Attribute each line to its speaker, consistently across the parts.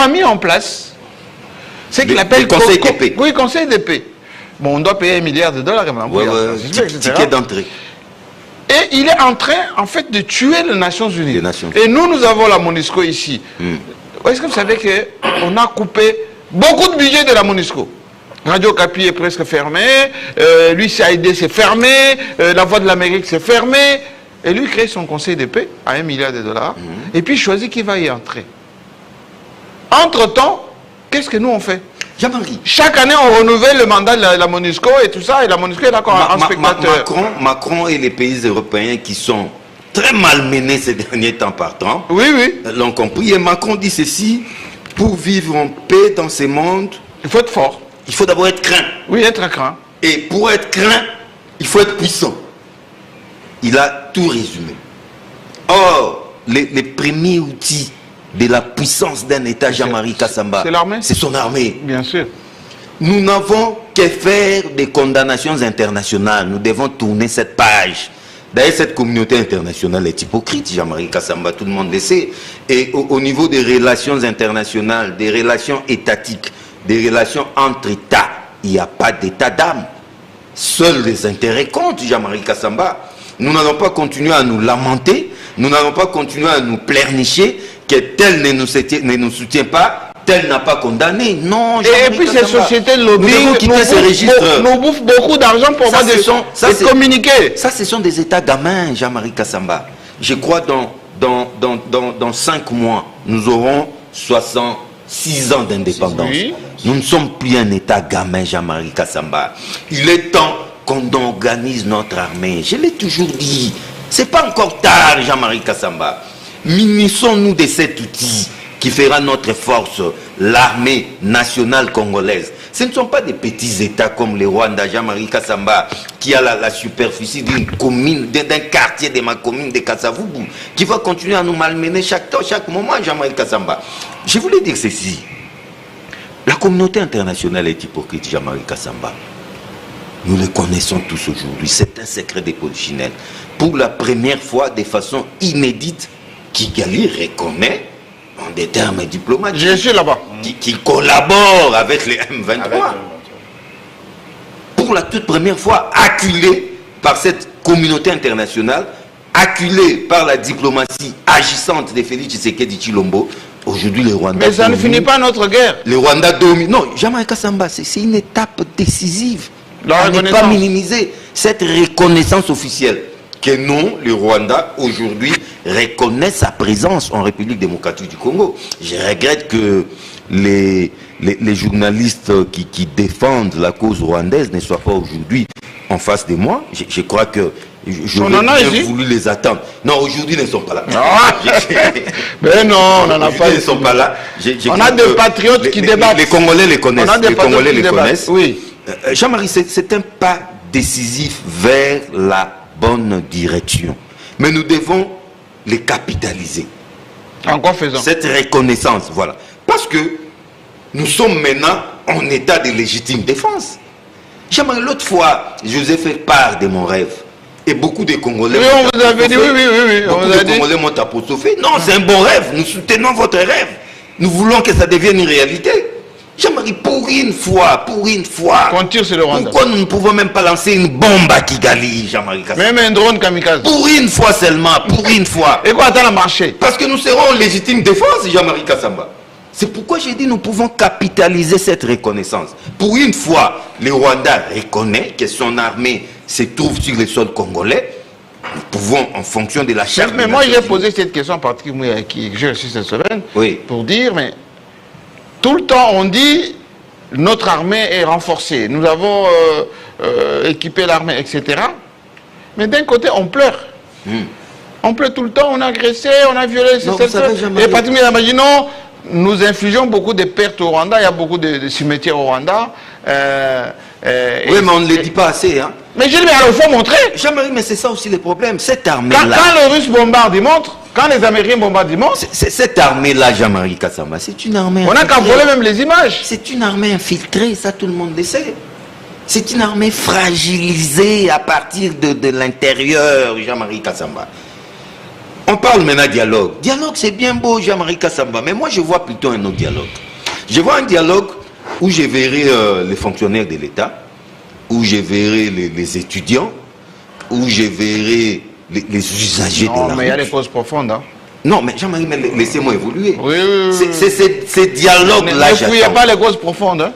Speaker 1: a mis en place ce qu'il appelle
Speaker 2: le conseil de paix.
Speaker 1: Oui, conseil de paix. Bon, on doit payer $1 milliard quand même.
Speaker 2: Ticket d'entrée.
Speaker 1: Et il est en train, en fait, de tuer les Nations Unies. Et nous avons la MONUSCO ici. Est-ce que vous savez qu'on a coupé beaucoup de budget de la MONUSCO? Radio Kapi est presque fermé, l'USAID c'est fermé, la Voix de l'Amérique c'est fermé. Et lui crée son conseil de paix à $1 milliard. Et puis il choisit qui va y entrer. Entre-temps, qu'est-ce que nous on fait?
Speaker 2: Jean-Marie.
Speaker 1: Chaque année, on renouvelle le mandat de la MONUSCO et tout ça, et la MONUSCO est d'accord en spectateur.
Speaker 2: Macron et les pays européens qui sont très malmenés ces derniers temps par Trump, l'ont compris. Et Macron dit ceci: pour vivre en paix dans ce monde,
Speaker 1: il faut être fort.
Speaker 2: Il faut d'abord être craint.
Speaker 1: Oui, être craint.
Speaker 2: Et pour être craint, il faut être puissant. Il a tout résumé. Or, les premiers outils de la puissance d'un État, Jean-Marie Kassamba,
Speaker 1: c'est l'armée.
Speaker 2: C'est son armée.
Speaker 1: Bien sûr.
Speaker 2: Nous n'avons que faire des condamnations internationales. Nous devons tourner cette page. D'ailleurs, cette communauté internationale est hypocrite, Jean-Marie Kassamba, tout le monde le sait. Et au niveau des relations internationales, des relations étatiques, des relations entre États, il n'y a pas d'état d'âme. Seuls les intérêts comptent, Jean-Marie Kassamba. Nous n'allons pas continuer à nous lamenter, nous n'allons pas continuer à nous pleurnicher que tel ne nous soutient pas, tel n'a pas condamné. Non,
Speaker 1: et puis ces sociétés de lobbying nous bouffent beaucoup d'argent pour avoir des communiqués.
Speaker 2: Ça, ce sont des états gamins, Jean-Marie Kassamba. Je crois dans 5 mois, nous aurons 66 ans d'indépendance. Oui. Nous ne sommes plus un état gamin, Jean-Marie Kassamba. Il est temps qu'on organise notre armée. Je l'ai toujours dit. C'est pas encore tard, Jean-Marie Kassamba. Munissons-nous de cet outil qui fera notre force, l'armée nationale congolaise. Ce ne sont pas des petits États comme le Rwanda, Jean-Marie Kassamba, qui a la superficie d'une commune, d'un quartier de ma commune de Kassavubu, qui va continuer à nous malmener chaque moment, Jean-Marie Kassamba. Je voulais dire ceci. La communauté internationale est hypocrite, Jean-Marie Kassamba. Nous le connaissons tous aujourd'hui. C'est un secret de polichinelle. Pour la première fois, de façon inédite, Kigali reconnaît, en des termes diplomatiques,
Speaker 1: je suis là-bas,
Speaker 2: qui collabore avec les M23. Pour la toute première fois, acculé par cette communauté internationale, acculé par la diplomatie agissante de Félix Tshisekedi Tshilombo, aujourd'hui le Rwanda.
Speaker 1: Mais ça ne finit pas notre guerre.
Speaker 2: Le Rwanda domine. Non, Jean-Marie Kassamba, c'est une étape décisive. On ne peut pas minimiser cette reconnaissance officielle. Que non, le Rwanda, aujourd'hui, reconnaît sa présence en République démocratique du Congo. Je regrette que les journalistes qui défendent la cause rwandaise ne soient pas aujourd'hui en face de moi. Je crois que j'aurais voulu les attendre. Non, aujourd'hui, ils ne sont pas là.
Speaker 1: Mais non, on n'en a pas.
Speaker 2: Ils ne sont pas là.
Speaker 1: On a des patriotes qui débattent.
Speaker 2: Les Congolais les connaissent. Les Congolais les connaissent.
Speaker 1: Oui.
Speaker 2: Jean-Marie, c'est un pas décisif vers la bonne direction. Mais nous devons les capitaliser.
Speaker 1: En quoi faisant?
Speaker 2: Cette reconnaissance, voilà. Parce que nous sommes maintenant en état de légitime défense. Jean-Marie, l'autre fois, je vous ai fait part de mon rêve. Et beaucoup de Congolais
Speaker 1: on vous avait dit, oui.
Speaker 2: Beaucoup de Congolais m'ont apostrophé. Non, c'est un bon rêve. Nous soutenons votre rêve. Nous voulons que ça devienne une réalité. Jean-Marie, pour une fois,
Speaker 1: qu'on tire sur le Rwanda.
Speaker 2: Pourquoi nous ne pouvons même pas lancer une bombe à Kigali, Jean-Marie Kassamba?
Speaker 1: Même un drone kamikaze.
Speaker 2: Pour une fois seulement, pour une fois.
Speaker 1: Et quoi, attends, a marché?
Speaker 2: Parce que nous serons en légitime défense, Jean-Marie Kassamba. C'est pourquoi j'ai dit nous pouvons capitaliser cette reconnaissance. Pour une fois, le Rwanda reconnaît que son armée se trouve sur le sol congolais. Nous pouvons, en fonction de la charte...
Speaker 1: Mais moi, j'ai posé cette question particulièrement qui j'ai reçu cette semaine, pour dire, mais... Tout le temps, on dit notre armée est renforcée. Nous avons équipé l'armée, etc. Mais d'un côté, on pleure. On pleure tout le temps, on a agressé, on a violé. Et Patrick m'a dit non, nous infligeons beaucoup de pertes au Rwanda. Il y a beaucoup de cimetières au Rwanda.
Speaker 2: Oui, mais on ne le dit pas assez. Hein.
Speaker 1: Mais je dis, mais alors il faut montrer.
Speaker 2: Jean-Marie, mais c'est ça aussi le problème. Cette armée-là.
Speaker 1: Quand les Russes bombardent, ils montrent. Quand les Américains bombardent, ils montrent.
Speaker 2: Cette armée-là, Jean-Marie Kassamba, c'est une armée.
Speaker 1: On n'a qu'à voler même les images.
Speaker 2: C'est une armée infiltrée, ça tout le monde le sait. C'est une armée fragilisée à partir de l'intérieur, Jean-Marie Kassamba. On parle maintenant dialogue. Dialogue, c'est bien beau, Jean-Marie Kassamba, mais moi, je vois plutôt un autre dialogue. Je vois un dialogue où je verrai les fonctionnaires de l'État, où je verrai les étudiants, où je verrai les usagers de la rue.
Speaker 1: Mais il y a des causes profondes. Hein.
Speaker 2: Non, mais Jean-Marie, laissez-moi évoluer.
Speaker 1: Oui.
Speaker 2: C'est ces dialogues-là,
Speaker 1: il n'y a pas les causes profondes. Hein.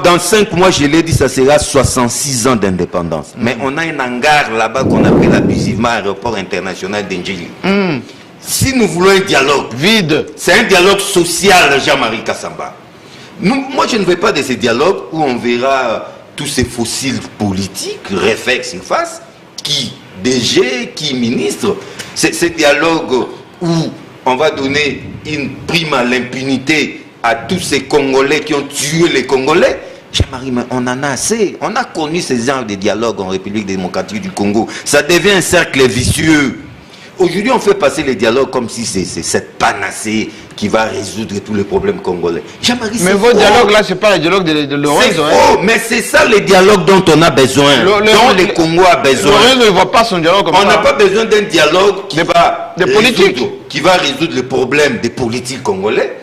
Speaker 2: Dans 5 mois, je l'ai dit, ça sera 66 ans d'indépendance. Mais on a un hangar là-bas qu'on appelle abusivement Aéroport international d'Indjili. Si nous voulons un dialogue vide, c'est un dialogue social, Jean-Marie Kassamba. Moi, je ne veux pas de ces dialogues où on verra tous ces fossiles politiques, réflexes en face, qui DG, qui ministre. C'est ces dialogues où on va donner une prime à l'impunité à tous ces Congolais qui ont tué les Congolais. Jean-Marie, on en a assez. On a connu ces genres de dialogues en République démocratique du Congo. Ça devient un cercle vicieux. Aujourd'hui, on fait passer les dialogues comme si c'est cette panacée qui va résoudre tous les problèmes congolais. Jean-Marie,
Speaker 1: mais vos dialogues là, c'est pas le dialogue de Lorenzo.
Speaker 2: C'est faux, mais c'est ça les dialogues dont on a besoin, dont le Congo a besoin.
Speaker 1: Lorenzo ne voit pas son dialogue comme ça.
Speaker 2: On n'a pas besoin d'un dialogue
Speaker 1: qui
Speaker 2: va résoudre les problèmes des politiques congolais,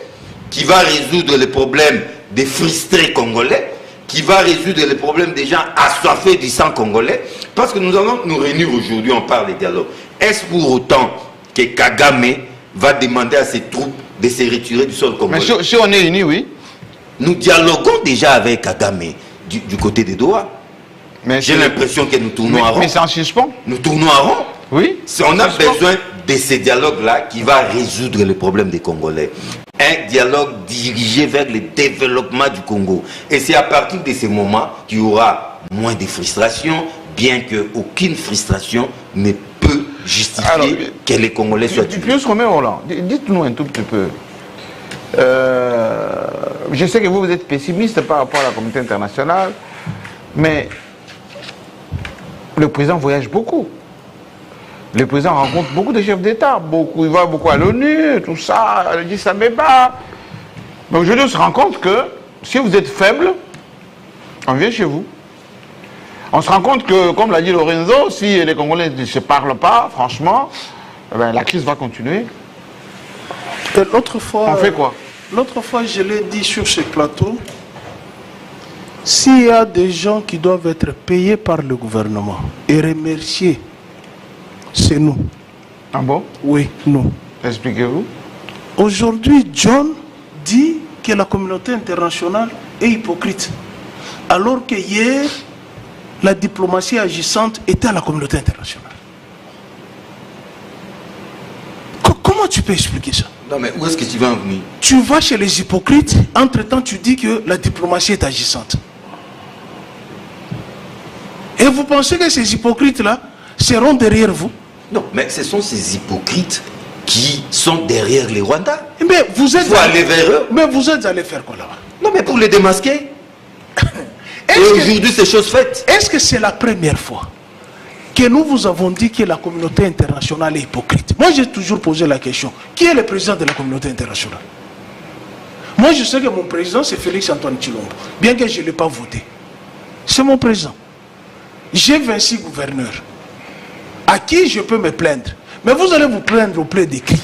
Speaker 2: qui va résoudre les problèmes des frustrés congolais, qui va résoudre les problèmes des gens assoiffés du sang congolais. Parce que nous allons nous réunir aujourd'hui, on parle des dialogues. Est-ce pour autant que Kagame va demander à ses troupes de se retirer du sol congolais?
Speaker 1: Mais si on est unis, oui.
Speaker 2: Nous dialoguons déjà avec Kagame du côté des Doha. J'ai l'impression que nous tournons à rond.
Speaker 1: Mais c'est en suspens.
Speaker 2: Nous tournons à rond.
Speaker 1: Oui.
Speaker 2: On a besoin de ces dialogues-là qui va résoudre les problèmes des Congolais. Un dialogue dirigé vers le développement du Congo. Et c'est à partir de ce moment qu'il y aura moins de frustration, bien qu'aucune frustration ne peut justifier que les Congolais soient tués.
Speaker 1: Pius Roland, dites-nous un tout petit peu. Je sais que vous êtes pessimiste par rapport à la communauté internationale, mais le président voyage beaucoup. Le président rencontre beaucoup de chefs d'État, il va beaucoup à l'ONU, tout ça, à l'Addis Abeba. Mais aujourd'hui, on se rend compte que si vous êtes faible, on vient chez vous. On se rend compte que, comme l'a dit Lorenzo, si les Congolais ne se parlent pas, franchement, la crise va continuer.
Speaker 3: L'autre fois,
Speaker 1: on fait quoi?
Speaker 3: L'autre fois, je l'ai dit sur ce plateau, s'il y a des gens qui doivent être payés par le gouvernement et remerciés, c'est nous.
Speaker 1: Ah bon?
Speaker 3: Oui, nous.
Speaker 1: Expliquez-vous.
Speaker 3: Aujourd'hui, John dit que la communauté internationale est hypocrite. Alors que hier, la diplomatie agissante était à la communauté internationale. Comment tu peux expliquer ça?
Speaker 2: Non, mais où est-ce que tu vas en venir?
Speaker 3: Tu vas chez les hypocrites, entre-temps tu dis que la diplomatie est agissante. Et vous pensez que ces hypocrites-là seront derrière vous?
Speaker 2: Non, mais ce sont ces hypocrites qui sont derrière les Rwandais.
Speaker 3: Mais vous êtes
Speaker 2: aller vers eux.
Speaker 3: Mais vous êtes allé faire quoi là-bas?
Speaker 2: Non, mais pour les démasquer. Et aujourd'hui, c'est chose faite.
Speaker 3: Est-ce que c'est la première fois que nous vous avons dit que la communauté internationale est hypocrite? Moi, j'ai toujours posé la question. Qui est le président de la communauté internationale? Moi, je sais que mon président, c'est Félix-Antoine Tshilombo. Bien que je ne l'ai pas voté. C'est mon président. J'ai 26 gouverneurs. À qui je peux me plaindre? Mais vous allez vous plaindre au plaid d'écrit.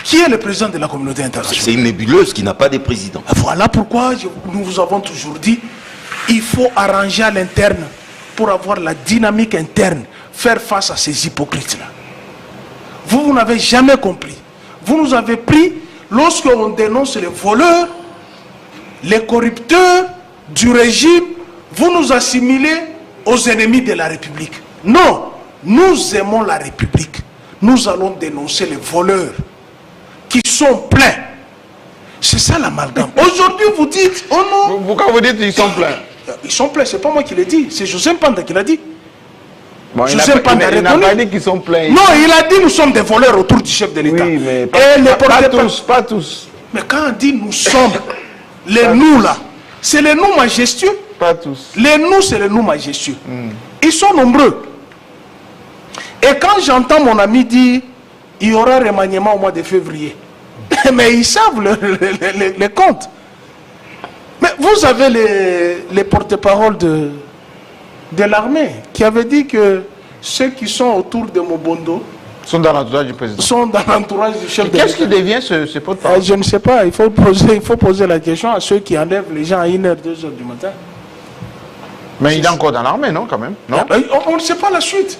Speaker 3: Qui est le président de la communauté internationale?
Speaker 2: C'est une nébuleuse qui n'a pas de président.
Speaker 3: Voilà pourquoi nous vous avons toujours dit il faut arranger à l'interne pour avoir la dynamique interne, faire face à ces hypocrites-là. Vous n'avez jamais compris. Vous nous avez pris lorsqu'on dénonce les voleurs, les corrupteurs du régime, vous nous assimilez aux ennemis de la République. Non, nous aimons la République. Nous allons dénoncer les voleurs qui sont pleins. C'est ça l'amalgame. Aujourd'hui, vous dites, oh non.
Speaker 1: Pourquoi vous dites qu'ils sont pleins?
Speaker 3: Ils sont pleins, c'est pas moi qui l'ai dit, c'est José Mpanda qui l'a dit.
Speaker 1: Bon, il n'a pas dit qu'ils sont pleins.
Speaker 3: Non, il a dit nous sommes des voleurs autour du chef de l'État.
Speaker 1: Oui, mais
Speaker 3: pas tous. Mais quand on dit nous sommes, les nous là, c'est les nous majestueux.
Speaker 1: Pas tous.
Speaker 3: Les nous, c'est les nous majestueux. Ils sont nombreux. Et quand j'entends mon ami dire il y aura remaniement au mois de février, mais ils savent les comptes. Mais vous avez les porte-paroles de l'armée qui avaient dit que ceux qui sont autour de Mobondo
Speaker 1: Sont dans l'entourage du président.
Speaker 3: Sont dans l'entourage du chef de l'État.
Speaker 1: Qu'est-ce qui devient ce porte-parole?
Speaker 3: Je ne sais pas. Il faut poser la question à ceux qui enlèvent les gens à 1h, 2h du matin.
Speaker 1: Mais il est encore dans l'armée, non, quand même? Non?
Speaker 3: On ne sait pas la suite.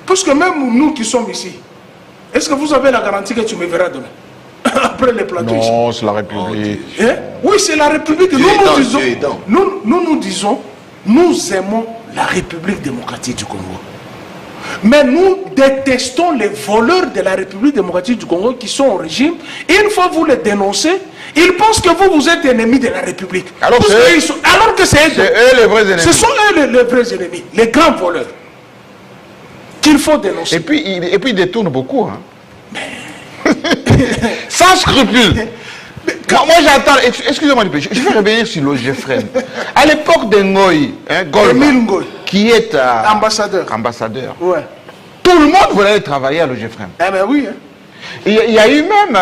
Speaker 3: Parce que même nous qui sommes ici, est-ce que vous avez la garantie que tu me verras demain? Après les plateaux ici.
Speaker 1: Non, c'est la République.
Speaker 3: Oui, c'est la République. Nous disons, nous aimons la République démocratique du Congo. Mais nous détestons les voleurs de la République démocratique du Congo qui sont au régime. Et une fois que vous les dénoncez, ils pensent que vous êtes ennemis de la République. Alors que c'est
Speaker 1: eux les vrais ennemis.
Speaker 3: Ce sont eux les vrais ennemis, les grands voleurs. Qu'il faut dénoncer.
Speaker 1: Et puis ils détournent beaucoup. Hein. Sans scrupule. Moi j'attends, excusez-moi, je vais revenir sur l'OGFREM. À l'époque de Ngoï,
Speaker 3: Ngoï,
Speaker 1: qui est
Speaker 3: ambassadeur.
Speaker 1: Ouais. Tout le monde voulait travailler à l'OGFREM.
Speaker 3: Eh ben oui. Hein.
Speaker 1: Il y a eu même,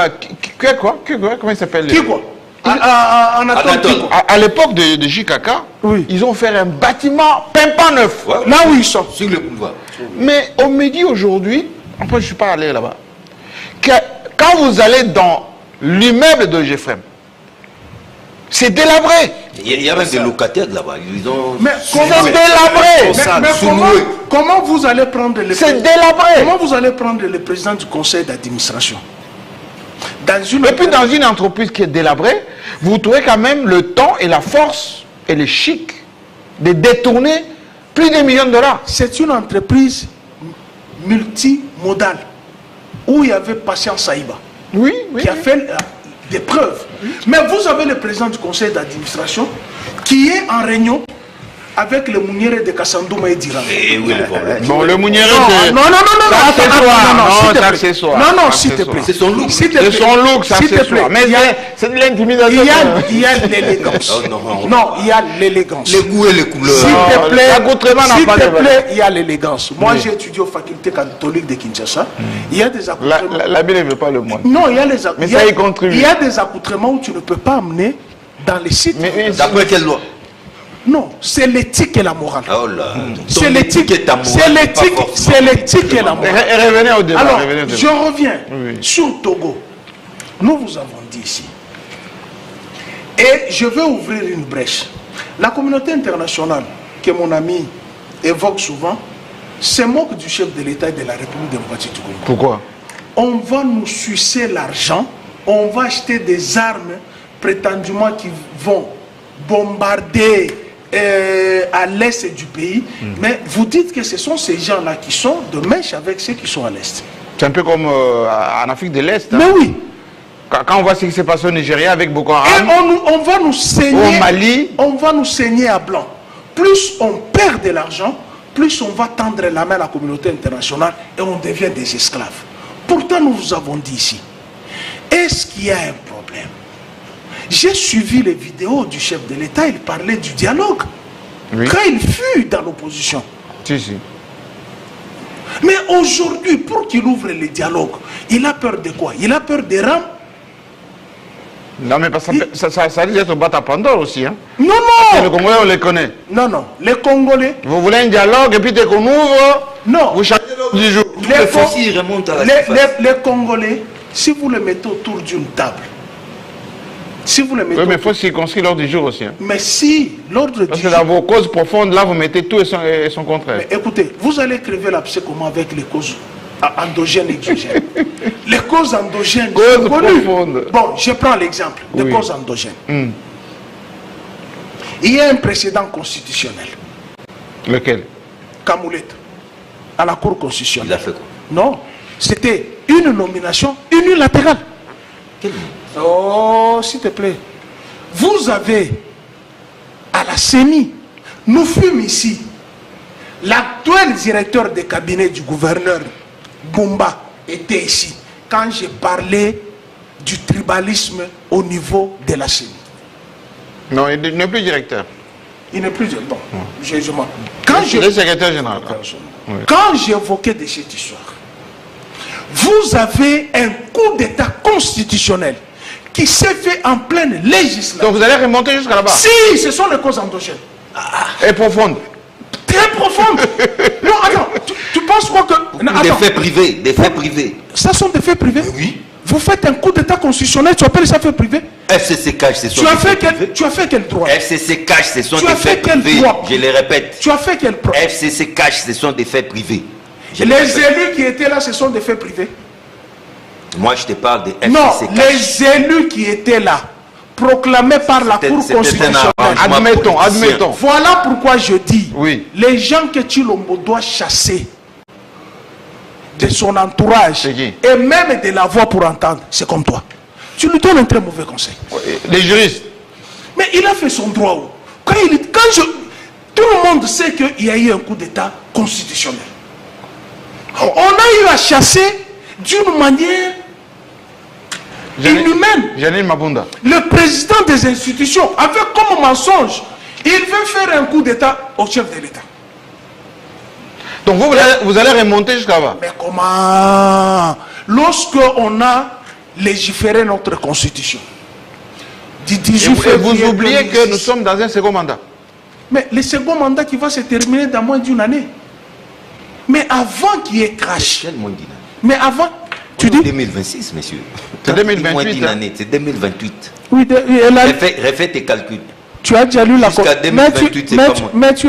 Speaker 1: comment il s'appelle?
Speaker 3: Qui quoi?
Speaker 1: À l'époque de JKK, oui. Ils ont fait un bâtiment pimpant neuf.
Speaker 2: Ouais,
Speaker 3: là où ils sont.
Speaker 2: Sur le boulevard.
Speaker 1: Mais on me dit aujourd'hui, après je ne suis pas allé là-bas, que quand vous allez dans l'immeuble de l'OGFREM, c'est délabré.
Speaker 2: Il y a même des locataires là-bas.
Speaker 3: Mais comment vous allez prendre le
Speaker 1: C'est délabré.
Speaker 3: Comment vous allez prendre le président du conseil d'administration?
Speaker 1: Et puis dans une entreprise qui est délabrée, vous trouvez quand même le temps et la force et le chic de détourner plus de millions de dollars.
Speaker 3: C'est une entreprise multimodale où il y avait Patient Saïba qui a fait des preuves. Mais vous avez le président du conseil d'administration qui est en réunion avec le Mouniéré de Kassandouma et d'Iran.
Speaker 1: Bon, le Mouniéré
Speaker 3: de... Non,
Speaker 1: c'est accessoire.
Speaker 3: Non, s'il te plaît.
Speaker 2: C'est son look.
Speaker 1: C'est son look, c'est accessoire. Mais c'est de l'intimidation.
Speaker 3: Il y a l'élégance. Non, il y a l'élégance.
Speaker 2: Les goûts et les couleurs.
Speaker 3: S'il te plaît, il y a l'élégance. Moi, j'ai étudié aux facultés catholiques de Kinshasa. Il y a des accoutrements.
Speaker 1: La Bible ne veut pas le moins.
Speaker 3: Non, il y a les accoutrements.
Speaker 1: Mais ça y contribue.
Speaker 3: Il y a des accoutrements où tu ne peux pas amener dans les sites.
Speaker 2: D'après quelle loi?
Speaker 3: Non, c'est l'éthique et la morale.
Speaker 2: Oh là,
Speaker 3: c'est l'éthique et ta morale. C'est l'éthique et la morale.
Speaker 1: Revenez au débat.
Speaker 3: Alors, je reviens sur Togo. Nous vous avons dit ici. Et je vais ouvrir une brèche. La communauté internationale, que mon ami évoque souvent, se moque du chef de l'État et de la République démocratique du Congo.
Speaker 1: Pourquoi?
Speaker 3: On va nous sucer l'argent, on va acheter des armes prétendument qui vont bombarder à l'est du pays, mais vous dites que ce sont ces gens-là qui sont de mèche avec ceux qui sont à l'est.
Speaker 1: C'est un peu comme en Afrique de l'Est.
Speaker 3: Mais oui.
Speaker 1: Quand on voit ce qui s'est passé au Nigeria avec Boko Haram,
Speaker 3: et on va nous saigner,
Speaker 1: au Mali,
Speaker 3: on va nous saigner à blanc. Plus on perd de l'argent, plus on va tendre la main à la communauté internationale et on devient des esclaves. Pourtant, nous vous avons dit ici, est-ce qu'il y a un problème? J'ai suivi les vidéos du chef de l'État, il parlait du dialogue. Oui. Quand il fut dans l'opposition.
Speaker 1: Si.
Speaker 3: Mais aujourd'hui, pour qu'il ouvre le dialogue, il a peur de quoi? Il a peur des rames?
Speaker 1: Non, mais ça risque d'être battre à Pandore aussi. Hein?
Speaker 3: Non.
Speaker 1: Les Congolais, on les connaît.
Speaker 3: Non. Les Congolais.
Speaker 1: Vous voulez un dialogue et puis dès qu'on ouvre,
Speaker 3: non.
Speaker 1: Vous changez l'ordre du jour.
Speaker 3: Les Congolais, si vous les mettez autour d'une table, si vous les mettez.
Speaker 1: Oui, mais il faut circonscrire l'ordre du jour aussi. Hein.
Speaker 3: Mais si l'ordre du jour.
Speaker 1: Parce que dans vos causes profondes, là, vous mettez tout et son contraire.
Speaker 3: Mais écoutez, vous allez crever l'abcès comment avec les causes endogènes et exogènes. Les causes endogènes.
Speaker 1: Causes profondes.
Speaker 3: Bon, je prends l'exemple des causes endogènes. Il y a un précédent constitutionnel.
Speaker 1: Lequel?
Speaker 3: Kamoulette, à la Cour constitutionnelle.
Speaker 2: Il a fait quoi?
Speaker 3: Non, c'était une nomination unilatérale.
Speaker 2: Quelle?
Speaker 3: Oh, s'il te plaît. Vous avez à la CENI, nous fûmes ici, l'actuel directeur de cabinet du gouverneur Bumba était ici quand j'ai parlé du tribalisme au niveau de la CENI.
Speaker 1: Non, il n'est plus directeur.
Speaker 3: Il n'est plus directeur. Bon,
Speaker 1: il est secrétaire général.
Speaker 3: Quand j'évoquais de cette histoire, vous avez un coup d'état constitutionnel qui s'est fait en pleine législature.
Speaker 1: Donc vous allez remonter jusqu'à là-bas?
Speaker 3: Si, ce sont les causes endogènes.
Speaker 1: Et profondes.
Speaker 3: Très profondes. Non, attends, tu pense pas que...
Speaker 2: Des faits privés, des faits privés.
Speaker 3: Ça sont des faits privés?
Speaker 2: Oui.
Speaker 3: Vous faites un coup d'état constitutionnel, tu appelles ça fait privé?
Speaker 2: FCC cache, ce sont
Speaker 3: des faits privés. Tu as fait quel droit?
Speaker 2: FCC cache, ce sont des faits privés. Je les répète.
Speaker 3: Tu as fait quel droit?
Speaker 2: FCC cache, ce sont des faits privés.
Speaker 3: Les élus qui étaient là, ce sont des faits privés?
Speaker 2: Moi, je te parle de FCC
Speaker 3: non,
Speaker 2: cache.
Speaker 3: Les élus qui étaient là, proclamés par la Cour constitutionnelle.
Speaker 1: Admettons.
Speaker 3: Voilà pourquoi je dis,
Speaker 1: oui.
Speaker 3: Les gens que Tshilombo doit chasser de son entourage et même de la voix pour entendre, c'est comme toi. Tu lui donnes un très mauvais conseil.
Speaker 1: Les juristes.
Speaker 3: Mais il a fait son droit. Tout le monde sait qu'il y a eu un coup d'état constitutionnel. On a eu à chasser d'une manière inhumaine.
Speaker 1: Janine Mabunda.
Speaker 3: Le président des institutions, avec comme mensonge, il veut faire un coup d'état au chef de l'État.
Speaker 1: Donc vous allez remonter jusqu'à là.
Speaker 3: Mais comment? Lorsqu'on a légiféré notre constitution, du 18 février,
Speaker 1: vous oubliez que nous sommes dans un second mandat.
Speaker 3: Mais le second mandat qui va se terminer dans moins d'une année. Mais avant qu'il y ait crash. Mais avant, tu dis
Speaker 2: 2026, monsieur.
Speaker 1: C'est 2028.
Speaker 2: C'est 2028.
Speaker 3: Oui,
Speaker 2: refais tes calculs.
Speaker 3: Tu as déjà lu la
Speaker 2: Jusqu'à 2028, c'est pas moi.
Speaker 3: Mais tu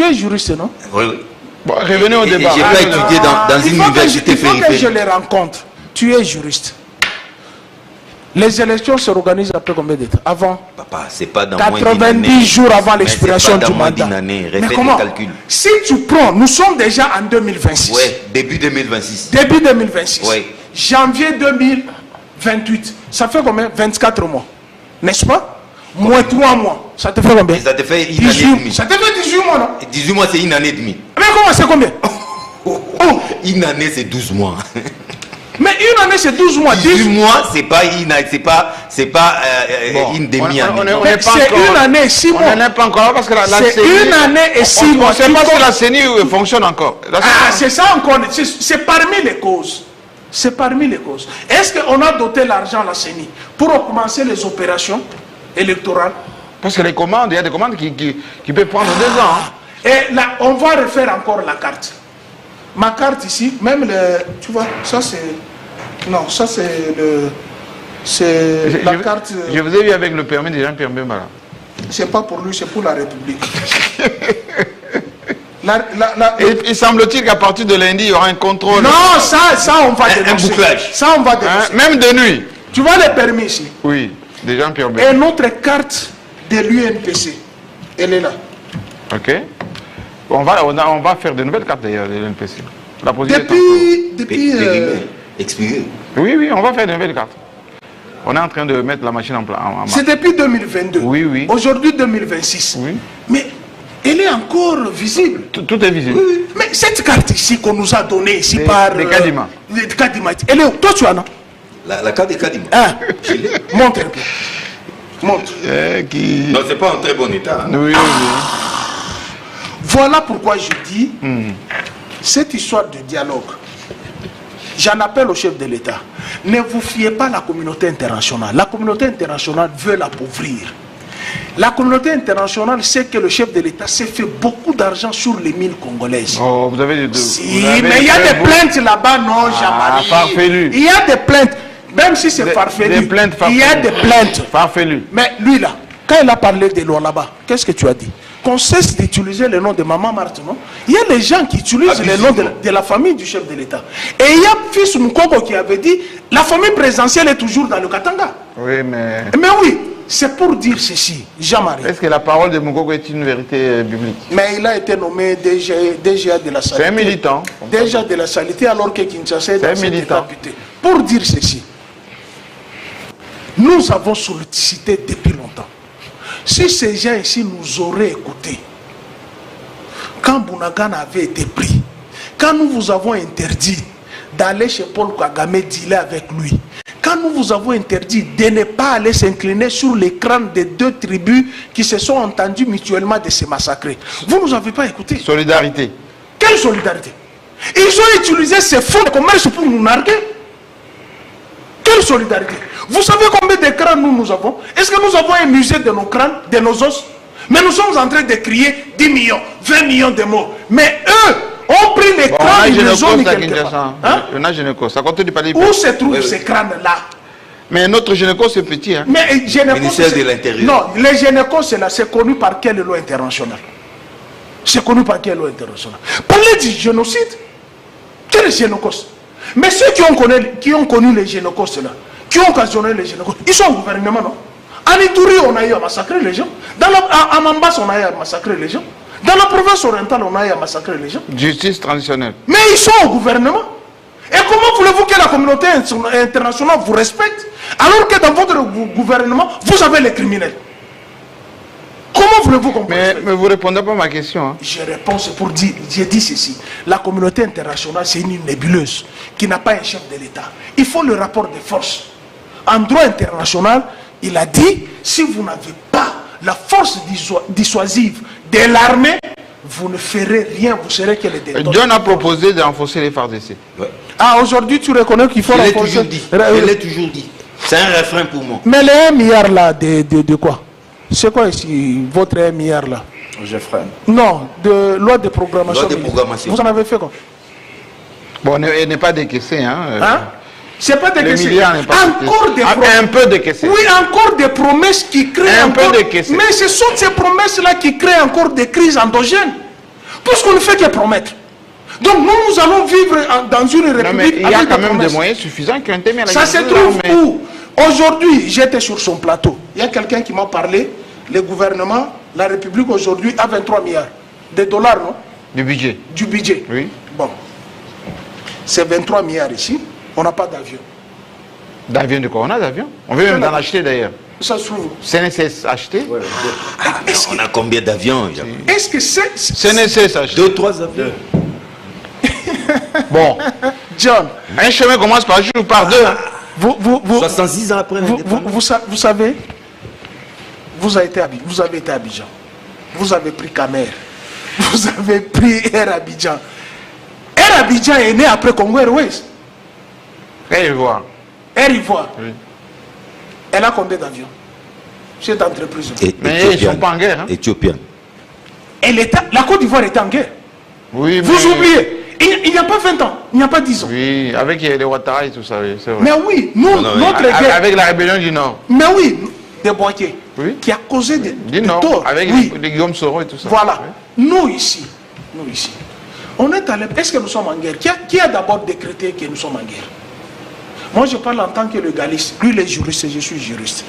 Speaker 3: es juriste, non?
Speaker 2: Oui, oui.
Speaker 1: Bon, revenez au débat.
Speaker 2: J'ai pas étudié dans une université périphérique.
Speaker 3: Il faut que je les rencontre. Tu es juriste. Les élections se organisent après combien de temps? Avant?
Speaker 2: Papa, c'est pas dans
Speaker 3: 90 jours avant l'expiration du mandat.
Speaker 2: Mais
Speaker 3: comment? Si tu prends, nous sommes déjà en 2026.
Speaker 2: Oui, début 2026.
Speaker 3: Début 2026.
Speaker 2: Oui.
Speaker 3: Janvier 2028. Ça fait combien? 24 mois. N'est-ce pas? Moins 3 mois. Ça te fait combien?
Speaker 2: Ça te fait une année et demie.
Speaker 3: Ça te fait 18 mois, non?
Speaker 2: 18 mois, c'est une année et demie.
Speaker 3: Mais comment c'est combien?
Speaker 2: Une année, c'est 12 mois.
Speaker 3: Mais une année, c'est 12 mois.
Speaker 2: 18 mois, c'est pas une demi-année.
Speaker 3: C'est une année et 6 mois.
Speaker 1: On n'en est pas encore là parce que la
Speaker 3: c'est
Speaker 1: CENI,
Speaker 3: une année et 6 mois.
Speaker 1: On ne sait pas si la CENI fonctionne encore.
Speaker 3: C'est ça encore. C'est parmi les causes. C'est parmi les causes. Est-ce qu'on a doté l'argent à la CENI pour commencer les opérations électorales?
Speaker 1: Parce que les commandes, il y a des commandes qui peuvent prendre 2 ans.
Speaker 3: Et là, on va refaire encore la carte. Ma carte ici, même le... Tu vois, ça c'est... Non, ça c'est le... C'est la carte...
Speaker 1: Je vous ai vu avec le permis de Jean-Pierre Bemba.
Speaker 3: C'est pas pour lui, c'est pour la République.
Speaker 1: Il semble-t-il qu'à partir de lundi, il y aura un contrôle.
Speaker 3: Non, ça on va dénoncer.
Speaker 2: Un bouclage.
Speaker 3: Ça, on va dénoncer.
Speaker 1: Même de nuit.
Speaker 3: Tu vois les permis ici?
Speaker 1: Oui, de Jean-Pierre Bemba.
Speaker 3: Et notre carte de l'UNPC, elle est là.
Speaker 1: Ok. On va faire de nouvelles cartes d'ailleurs de l'UNPC.
Speaker 3: Depuis
Speaker 2: expliquez.
Speaker 1: Oui, on va faire de nouvelles cartes. On est en train de mettre la machine en place.
Speaker 3: C'est depuis 2022.
Speaker 1: Oui.
Speaker 3: Aujourd'hui 2026.
Speaker 1: Oui.
Speaker 3: Mais elle est encore visible.
Speaker 1: Tout est visible.
Speaker 3: Oui. Mais cette carte ici qu'on nous a donnée ici par...
Speaker 1: Les Kadima.
Speaker 3: Les Kadima. Elle est où? Toi tu en as?
Speaker 2: La carte des Kadima.
Speaker 3: Montre un peu. Montre.
Speaker 2: Non, c'est pas en très bon état.
Speaker 1: Oui.
Speaker 3: Voilà pourquoi je dis, cette histoire de dialogue, j'en appelle au chef de l'État. Ne vous fiez pas à la communauté internationale. La communauté internationale veut l'appauvrir. La communauté internationale sait que le chef de l'État s'est fait beaucoup d'argent sur les mines congolaises.
Speaker 1: Oh, vous avez
Speaker 3: mais il y a des plaintes là-bas, non, Jamari.
Speaker 1: Farfelu.
Speaker 3: Il y a des plaintes, même si c'est farfelu. Il y a des plaintes.
Speaker 1: Farfelu.
Speaker 3: Mais lui là, quand il a parlé de l'eau là-bas, qu'est-ce que tu as dit? Qu'on cesse d'utiliser le nom de Maman Marthe, non? Il y a des gens qui utilisent le nom de la famille du chef de l'État. Et il y a Fils Moukoko qui avait dit, la famille présidentielle est toujours dans le Katanga.
Speaker 1: Oui, mais...
Speaker 3: Mais oui, c'est pour dire ceci, Jean-Marie.
Speaker 1: Est-ce que la parole de Moukoko est une vérité biblique? Mais
Speaker 3: il a été nommé DGA de la saleté.
Speaker 1: C'est un militant.
Speaker 3: DGA de la saleté alors que Kinshasa est décapité. Pour dire ceci, nous avons sollicité depuis longtemps. Si ces gens ici nous auraient écoutés, quand Bounagan avait été pris, quand nous vous avons interdit d'aller chez Paul Kagame dealer avec lui, quand nous vous avons interdit de ne pas aller s'incliner sur les crânes des 2 tribus qui se sont entendues mutuellement de se massacrer, vous ne nous avez pas écoutés.
Speaker 1: Solidarité.
Speaker 3: Quelle solidarité? Ils ont utilisé ces fonds de commerce pour nous narguer. Quelle solidarité? Vous savez combien de crânes nous avons? Est-ce que nous avons un musée de nos crânes, de nos os? Mais nous sommes en train de crier 10 millions, 20 millions de morts. Mais eux ont pris les crânes et les ont mis quelque part. Où se trouvent ces crânes-là?
Speaker 1: Mais notre gynéco, c'est petit. Hein.
Speaker 3: Mais
Speaker 2: ministère de l'Intérieur.
Speaker 3: Non, les gynécos, c'est connu par quelle loi internationale? C'est connu par quelle loi internationale? Parlez du génocide. Quel génocide? Mais ceux qui ont connu les génocides là, qui ont occasionné les génocides, ils sont au gouvernement, non? En Ituri, on a eu à massacrer les gens. À Mambas, on a eu à massacrer les gens. Dans la province orientale, on a eu à massacrer les gens.
Speaker 1: Justice traditionnelle.
Speaker 3: Mais ils sont au gouvernement. Et comment voulez-vous que la communauté internationale vous respecte alors que dans votre gouvernement, vous avez les criminels? Comment voulez-vous comprendre?
Speaker 1: Mais vous ne répondez pas à ma question. Hein.
Speaker 3: Je réponds pour dire, j'ai dit ceci. La communauté internationale, c'est une nébuleuse qui n'a pas un chef de l'État. Il faut le rapport de force. En droit international, il a dit, si vous n'avez pas la force dissuasive de l'armée, vous ne ferez rien, vous serez que les détenteurs.
Speaker 1: John a proposé de renforcer les FARDC.
Speaker 3: Ouais. Ah, aujourd'hui, tu reconnais qu'il faut renforcer.
Speaker 2: Je l'ai toujours dit. C'est un refrain pour moi.
Speaker 3: Mais les 1 milliard là, de quoi? C'est quoi ici, votre 1 milliard là? Non, de loi de programmation.
Speaker 2: Loi de programmation.
Speaker 3: Vous en avez fait quoi?
Speaker 1: Bon, elle n'est pas décaissée. Hein,
Speaker 3: c'est pas décaissé.
Speaker 1: Encore des promesses. Un peu décaissé.
Speaker 3: Oui, encore des promesses qui créent encore. Mais ce sont ces promesses-là qui créent encore des crises endogènes. Puisqu'on ne fait que promettre. Donc nous allons vivre dans une république.
Speaker 1: Non, mais il y a quand même des moyens suffisants qui ont été mis à la
Speaker 3: Ça se trouve où? Aujourd'hui, j'étais sur son plateau. Il y a quelqu'un qui m'a parlé. Le gouvernement, la République aujourd'hui a 23 milliards de dollars, non?
Speaker 1: Du budget.
Speaker 3: Du budget.
Speaker 1: Oui.
Speaker 3: Bon. C'est 23 milliards ici. On n'a pas d'avion.
Speaker 1: D'avion de quoi? On a d'avion. On veut même en acheter d'ailleurs.
Speaker 3: Ça se trouve.
Speaker 1: CNSS acheté.
Speaker 2: Ouais, on a combien d'avions?
Speaker 3: Est-ce que c'est...
Speaker 1: CNSS acheté.
Speaker 2: 2 ou 3 avions.
Speaker 1: Bon.
Speaker 3: John.
Speaker 1: Un chemin commence par jour ou par deux. Hein.
Speaker 2: 66 ans après
Speaker 3: vous savez, vous avez été à Abidjan. Vous avez pris Camer. Vous avez pris Air Abidjan. Air Abidjan est né après Congo Airways.
Speaker 1: Air Ivoire.
Speaker 3: Air Ivoire.
Speaker 1: Oui.
Speaker 3: Elle a combien d'avions? Cette entreprise.
Speaker 1: Mais ils ne sont pas en guerre. Hein.
Speaker 2: Éthiopienne.
Speaker 3: La Côte d'Ivoire était en guerre.
Speaker 1: Oui,
Speaker 3: vous oubliez. Il n'y a pas 20 ans, il n'y a pas 10 ans.
Speaker 1: Oui, avec les Ouattara et tout ça, oui, c'est vrai.
Speaker 3: Mais oui, notre guerre...
Speaker 1: Avec la rébellion du Nord.
Speaker 3: Mais oui, des Boitiers,
Speaker 1: oui.
Speaker 3: Qui a causé
Speaker 1: du Nord, tort. Avec les Guillaume Soro et tout ça.
Speaker 3: Voilà. Oui. Nous ici, on est allé... Est-ce que nous sommes en guerre? Qui a d'abord décrété que nous sommes en guerre? Moi, je parle en tant que légaliste. Lui, il est juriste et je suis juriste.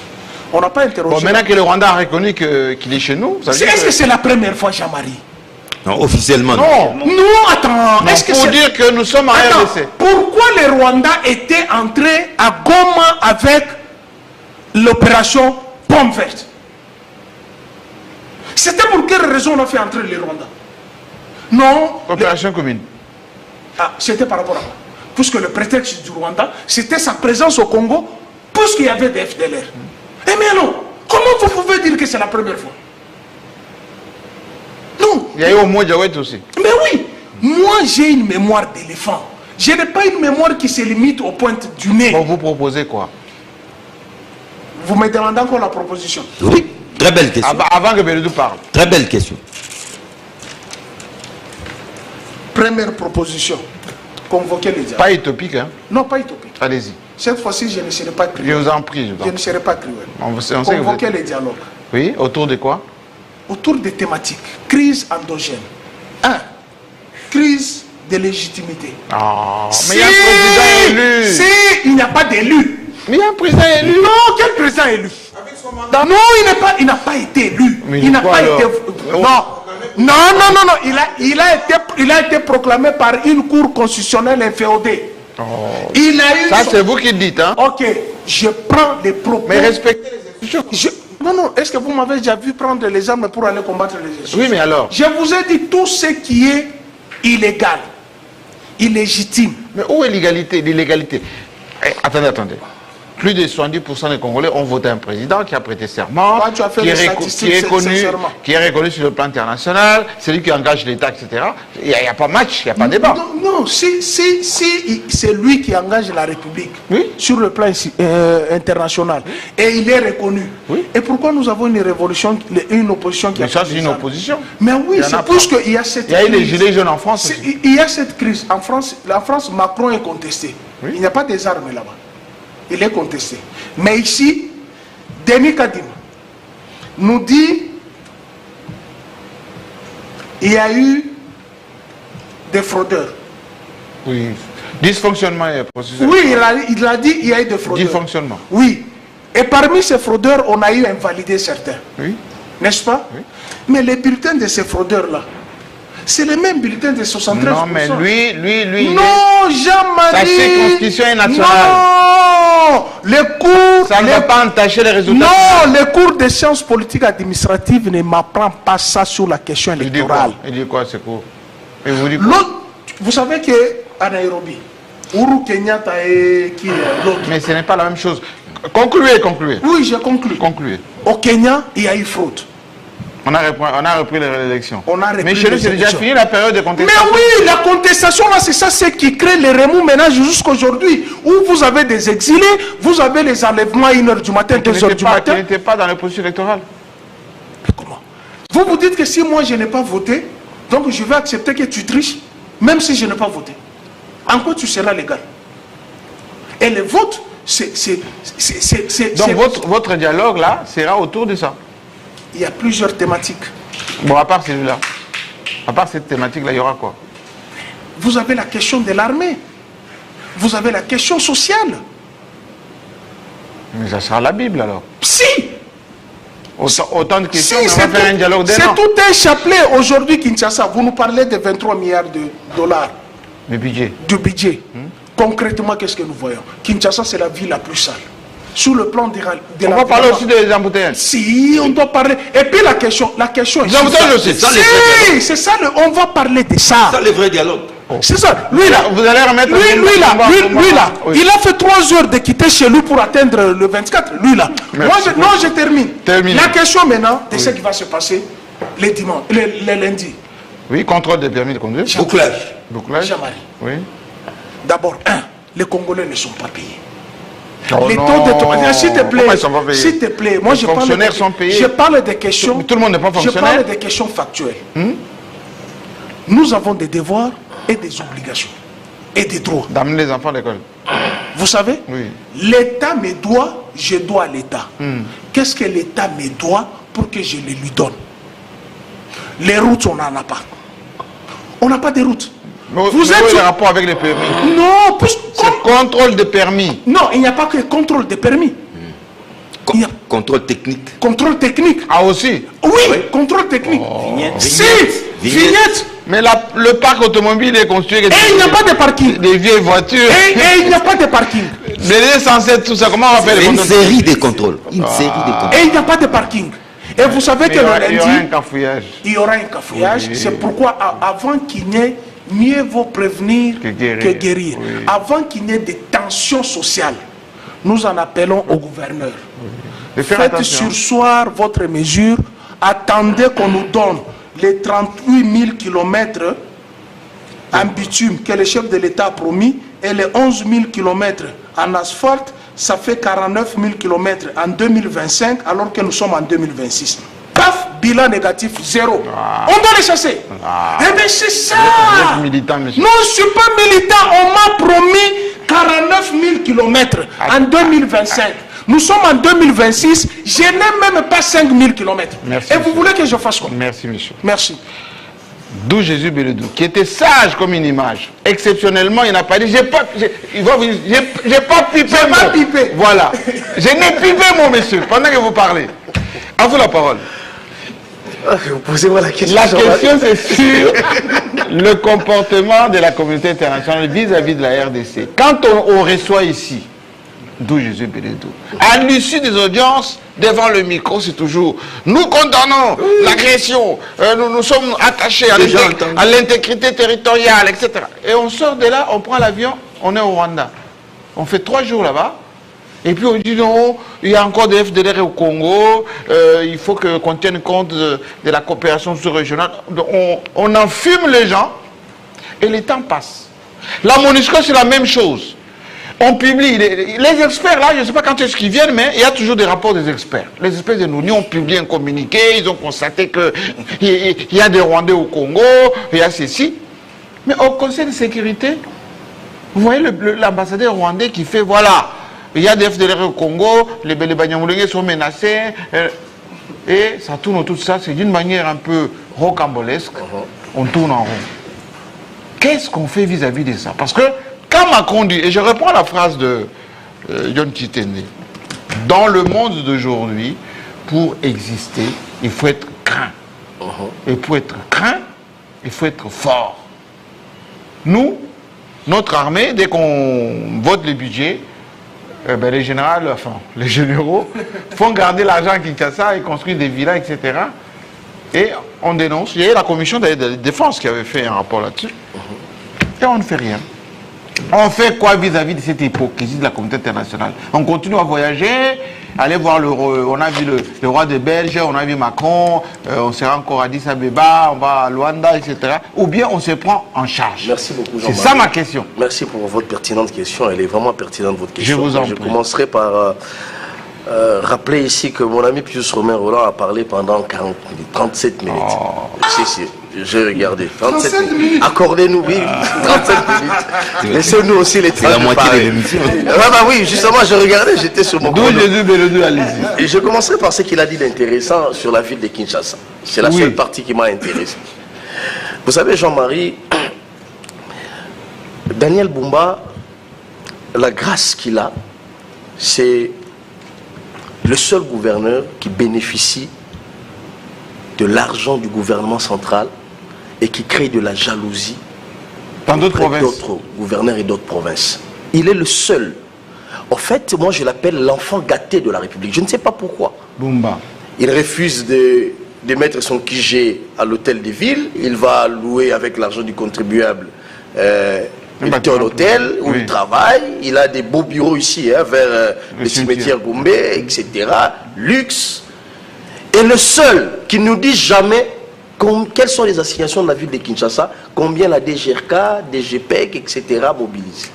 Speaker 3: On n'a pas interrogé...
Speaker 1: Bon, maintenant que le Rwanda a reconnu qu'il est chez nous...
Speaker 3: Est-ce que c'est la première fois, Jean-Marie?
Speaker 2: Non, officiellement.
Speaker 1: Non.
Speaker 3: Nous, attends.
Speaker 1: Est-ce que pour dire que nous sommes en RDC.
Speaker 3: Pourquoi le Rwanda était entré à Goma avec l'opération Pomme Verte? C'était pour quelle raison on a fait entrer le Rwanda? Non.
Speaker 1: Opération commune.
Speaker 3: Ah, c'était par rapport à quoi? Puisque le prétexte du Rwanda, c'était sa présence au Congo, puisqu'il y avait des FDLR. Eh bien non. Comment vous pouvez dire que c'est la première fois? Non.
Speaker 1: Il y a eu au moins Diawet aussi.
Speaker 3: Mais oui, moi j'ai une mémoire d'éléphant. Je n'ai pas une mémoire qui se limite aux pointes du nez.
Speaker 1: Bon, vous proposez quoi?
Speaker 3: Vous me demandez encore la proposition?
Speaker 2: Oui, très belle question.
Speaker 1: Avant que Bélédou parle.
Speaker 2: Très belle question.
Speaker 3: Première proposition, convoquer les dialogues.
Speaker 1: Pas utopique, hein?
Speaker 3: Non, pas utopique.
Speaker 1: Allez-y.
Speaker 3: Cette fois-ci, je ne serai pas cruel.
Speaker 1: Je vous en prie.
Speaker 3: Je ne serai pas cruel.
Speaker 1: On
Speaker 3: convoquer les dialogues.
Speaker 1: Oui, autour de quoi?
Speaker 3: Autour des thématiques. Crise endogène. 1. Crise de légitimité.
Speaker 1: Oh, mais il y a un président élu.
Speaker 3: Si, il n'y a pas d'élu.
Speaker 1: Mais il y a un président élu.
Speaker 3: Non, quel président élu? Avec son mandat. Non, il n'a pas été élu.
Speaker 1: Mais
Speaker 3: il n'a pas
Speaker 1: alors?
Speaker 3: été... Non, il a été proclamé par une cour constitutionnelle inféodée.
Speaker 1: Oh.
Speaker 3: Il a eu...
Speaker 1: Ça, c'est vous qui le dites, hein?
Speaker 3: Ok, je prends les propos...
Speaker 1: Mais respectez les institutions.
Speaker 3: Non, est-ce que vous m'avez déjà vu prendre les armes pour aller combattre les institutions?
Speaker 1: Oui, mais alors?
Speaker 3: Je vous ai dit tout ce qui est illégal, illégitime.
Speaker 1: Mais où est l'illégalité? Attendez. plus de 70% des Congolais ont voté un président qui a prêté serment, qui est reconnu sur le plan international, c'est lui qui engage l'État, etc. Il n'y a pas match, il n'y a pas débat.
Speaker 3: Non, c'est lui qui engage la République sur le plan international. Et il est reconnu. Et pourquoi nous avons une révolution, une opposition qui a...
Speaker 1: Mais ça, c'est une opposition.
Speaker 3: Mais oui, c'est parce qu'il y a cette crise.
Speaker 1: Il y a eu les gilets jaunes en France.
Speaker 3: Il y a cette crise. En France, Macron est contesté. Il n'y a pas des armes là-bas. Il est contesté. Mais ici, Denis Kadima nous dit il y a eu des fraudeurs.
Speaker 1: Oui. Dysfonctionnement et processus.
Speaker 3: Oui, il a dit il y a eu des fraudeurs.
Speaker 1: Dysfonctionnement.
Speaker 3: Oui. Et parmi ces fraudeurs, on a eu invalidé certains.
Speaker 1: Oui.
Speaker 3: N'est-ce pas?
Speaker 1: Oui.
Speaker 3: Mais les bulletins de ces fraudeurs-là, c'est les mêmes bulletins de 73%.
Speaker 1: Non, mais lui...
Speaker 3: Non, Jean-Marie...
Speaker 1: Sa circonscription est nationale.
Speaker 3: Non, les cours...
Speaker 1: Ça ne va pas entacher les résultats.
Speaker 3: Non, les cours de sciences politiques administratives ne m'apprennent pas ça sur la question électorale.
Speaker 1: Il dit quoi, ce cours? Et vous dites
Speaker 3: vous savez qu'à Nairobi, Uhuru Kenyatta et qui est l'autre...
Speaker 1: Mais ce n'est pas la même chose. Concluez.
Speaker 3: Oui, j'ai conclu.
Speaker 1: Concluez.
Speaker 3: Au Kenya, il y a eu fraude.
Speaker 1: On a repris l'élection.
Speaker 3: Mais
Speaker 1: chez nous, c'est déjà fini la période de contestation.
Speaker 3: Mais oui, la contestation, là, c'est ça, c'est qui crée les remous-ménages jusqu'à aujourd'hui. Où vous avez des exilés, vous avez les enlèvements à 1h du matin, 2h du matin.
Speaker 1: Qui n'était pas dans le processus électoral.
Speaker 3: Mais comment? Vous dites que si moi, je n'ai pas voté, donc je vais accepter que tu triches, même si je n'ai pas voté. En quoi tu seras légal? Et le vote,
Speaker 1: donc votre dialogue, là, sera autour de ça.
Speaker 3: Il y a plusieurs thématiques.
Speaker 1: Bon, à part celui-là, à part cette thématique-là, il y aura quoi?
Speaker 3: Vous avez la question de l'armée. Vous avez la question sociale.
Speaker 1: Mais ça sera la Bible, alors.
Speaker 3: Si!
Speaker 1: Autant de questions, si, on va faire un dialogue d'un an.
Speaker 3: C'est tout un chapelet aujourd'hui, Kinshasa. Vous nous parlez de 23 milliards de dollars.
Speaker 1: Le budget.
Speaker 3: Du budget. Concrètement, qu'est-ce que nous voyons? Kinshasa, c'est la ville la plus sale. Sur le plan de
Speaker 1: on va parler aussi des embouteillages.
Speaker 3: Si, on doit parler. Et puis la question
Speaker 1: les embouteillages aussi.
Speaker 3: Si, c'est ça, on va parler de ça.
Speaker 2: C'est ça le vrai dialogue.
Speaker 3: C'est ça. Lui là,
Speaker 1: vous allez remettre
Speaker 3: lui là, oui. Il a fait 3 heures de quitter chez lui pour atteindre le 24. Lui là. Moi, je termine. La question maintenant, de ce qui va se passer les dimanches, les lundis.
Speaker 1: Oui, contrôle des permis de conduire.
Speaker 2: Bouclage.
Speaker 3: Jean-Marie.
Speaker 1: Oui.
Speaker 3: D'abord, les Congolais ne sont pas payés.
Speaker 1: Oh
Speaker 3: les taux de s'il te plaît,
Speaker 1: s'il
Speaker 3: te plaît, moi je parle des questions.
Speaker 1: Tout le monde n'est pas fonctionnaire.
Speaker 3: Je parle des questions factuelles. Nous avons des devoirs et des obligations et des droits.
Speaker 1: D'amener les enfants à l'école.
Speaker 3: Vous savez, l'État me doit, je dois à l'État. Qu'est-ce que l'État me doit pour que je le lui donne? Les routes, on n'en a pas. On n'a pas de routes.
Speaker 1: Vous êtes le rapport avec les permis?
Speaker 3: Non,
Speaker 1: c'est contrôle de permis.
Speaker 3: Non, il n'y a pas que contrôle de permis.
Speaker 2: Contrôle technique.
Speaker 3: Contrôle technique.
Speaker 1: Ah aussi?
Speaker 3: Oui, contrôle technique. Vignette.
Speaker 1: Mais le parc automobile est construit.
Speaker 3: Et il n'y a pas de parking.
Speaker 1: Des vieilles voitures.
Speaker 3: Et il n'y a pas de parking.
Speaker 1: Les censés, tout ça, comment on appelle les
Speaker 2: contrôles? Une série de contrôles.
Speaker 3: Et il n'y a pas de parking. Et vous savez que le lundi,
Speaker 1: il y aura un cafouillage.
Speaker 3: Il y aura un cafouillage. Oui. C'est pourquoi avant qu'il n'y ait, mieux vaut prévenir que guérir. Oui. Avant qu'il n'y ait des tensions sociales, nous en appelons au gouverneur. Oui. Faites surseoir votre mesure. Attendez qu'on nous donne les 38 000 km en bitume que le chef de l'État a promis et les 11 000 km en asphalte. Ça fait 49 000 km en 2025 alors que nous sommes en 2026. Paf, bilan négatif, 0. On doit les chasser. Eh bien c'est ça.
Speaker 1: Vous êtes militant, monsieur.
Speaker 3: Non, je ne suis pas militant. On m'a promis 49 000 km en 2025. Nous sommes en 2026. Je n'ai même pas 5 000 km.
Speaker 1: Merci,
Speaker 3: et vous voulez que je fasse quoi?
Speaker 1: Merci, monsieur.
Speaker 3: Merci.
Speaker 1: D'où Jésus Bélédou, qui était sage comme une image. Exceptionnellement, il n'a pas dit, j'ai pas pipé. Voilà. Je n'ai pipé, mon monsieur, pendant que vous parlez. À vous la parole.
Speaker 3: Posez-moi la question.
Speaker 1: La question, c'est sur le comportement de la communauté internationale vis-à-vis de la RDC. Quand on reçoit ici, d'où Jésus Bélédou, à l'issue des audiences, devant le micro, c'est toujours nous condamnons l'agression, nous sommes attachés à l'intégrité territoriale, etc. Et on sort de là, on prend l'avion, on est au Rwanda. On fait 3 jours là-bas, Et puis on dit non, il y a encore des FDLR au Congo, il faut qu'on tienne compte de la coopération sous-régionale. On enfume les gens et le temps passe. La MONUSCO, c'est la même chose. On publie, les experts là, je ne sais pas quand est-ce qu'ils viennent, mais il y a toujours des rapports des experts. Les experts de l'ONU ont publié un communiqué, ils ont constaté qu'il y a des Rwandais au Congo, il y a ceci. Mais au Conseil de sécurité, vous voyez l'ambassadeur rwandais qui fait, voilà, il y a des FDLR au Congo, les Banyamulenge sont menacés, et ça tourne autour de ça, c'est d'une manière un peu rocambolesque, on tourne en rond. Qu'est-ce qu'on fait vis-à-vis de ça? Parce que quand Macron dit, et je reprends la phrase de John Kitende, dans le monde d'aujourd'hui, pour exister, il faut être craint. Et pour être craint, il faut être fort. Nous, notre armée, dès qu'on vote les budgets, les généraux font garder l'argent à Kinshasa et construire des villas, etc. Et on dénonce. Il y a eu la commission de défense qui avait fait un rapport là-dessus. Et on ne fait rien. On fait quoi vis-à-vis de cette hypocrisie de la communauté internationale? On continue à voyager, aller voir on a vu le roi des Belges, on a vu Macron, on sera encore à Addis Abeba, on va à Luanda, etc. Ou bien on se prend en charge.
Speaker 4: Merci beaucoup, Jean-Marie.
Speaker 1: C'est ça ma question.
Speaker 4: Merci pour votre pertinente question. Elle est vraiment pertinente, votre question.
Speaker 1: Je vous en prie.
Speaker 4: Je commencerai par rappeler ici que mon ami Pius Romain Roland a parlé pendant 37 minutes. Si. J'ai regardé. 37 minutes. Accordez-nous, oui, 37 minutes. Laissez-nous aussi les temps.
Speaker 2: C'est la moitié de l'émission.
Speaker 4: Oui, justement, je regardais, j'étais sur mon
Speaker 1: chrono. Allez-y.
Speaker 4: Et je commencerai par ce qu'il a dit d'intéressant sur la ville de Kinshasa. C'est la seule partie qui m'a intéressé. Vous savez, Jean-Marie, Daniel Bumba, la grâce qu'il a, c'est le seul gouverneur qui bénéficie de l'argent du gouvernement central et qui crée de la jalousie
Speaker 1: dans d'autres provinces,
Speaker 4: d'autres gouverneurs et d'autres provinces. Il est le seul. En fait, moi je l'appelle l'enfant gâté de la République. Je ne sais pas pourquoi.
Speaker 1: Bumba.
Speaker 4: Il refuse de mettre son QG à l'hôtel des villes. Il va louer avec l'argent du contribuable un hôtel où il travaille. Il a des beaux bureaux ici, vers le cimetière Gombe, etc. Luxe. Et le seul qui nous dit jamais quelles sont les assignations de la ville de Kinshasa, combien la DGRK, DGPEC, etc. mobilise.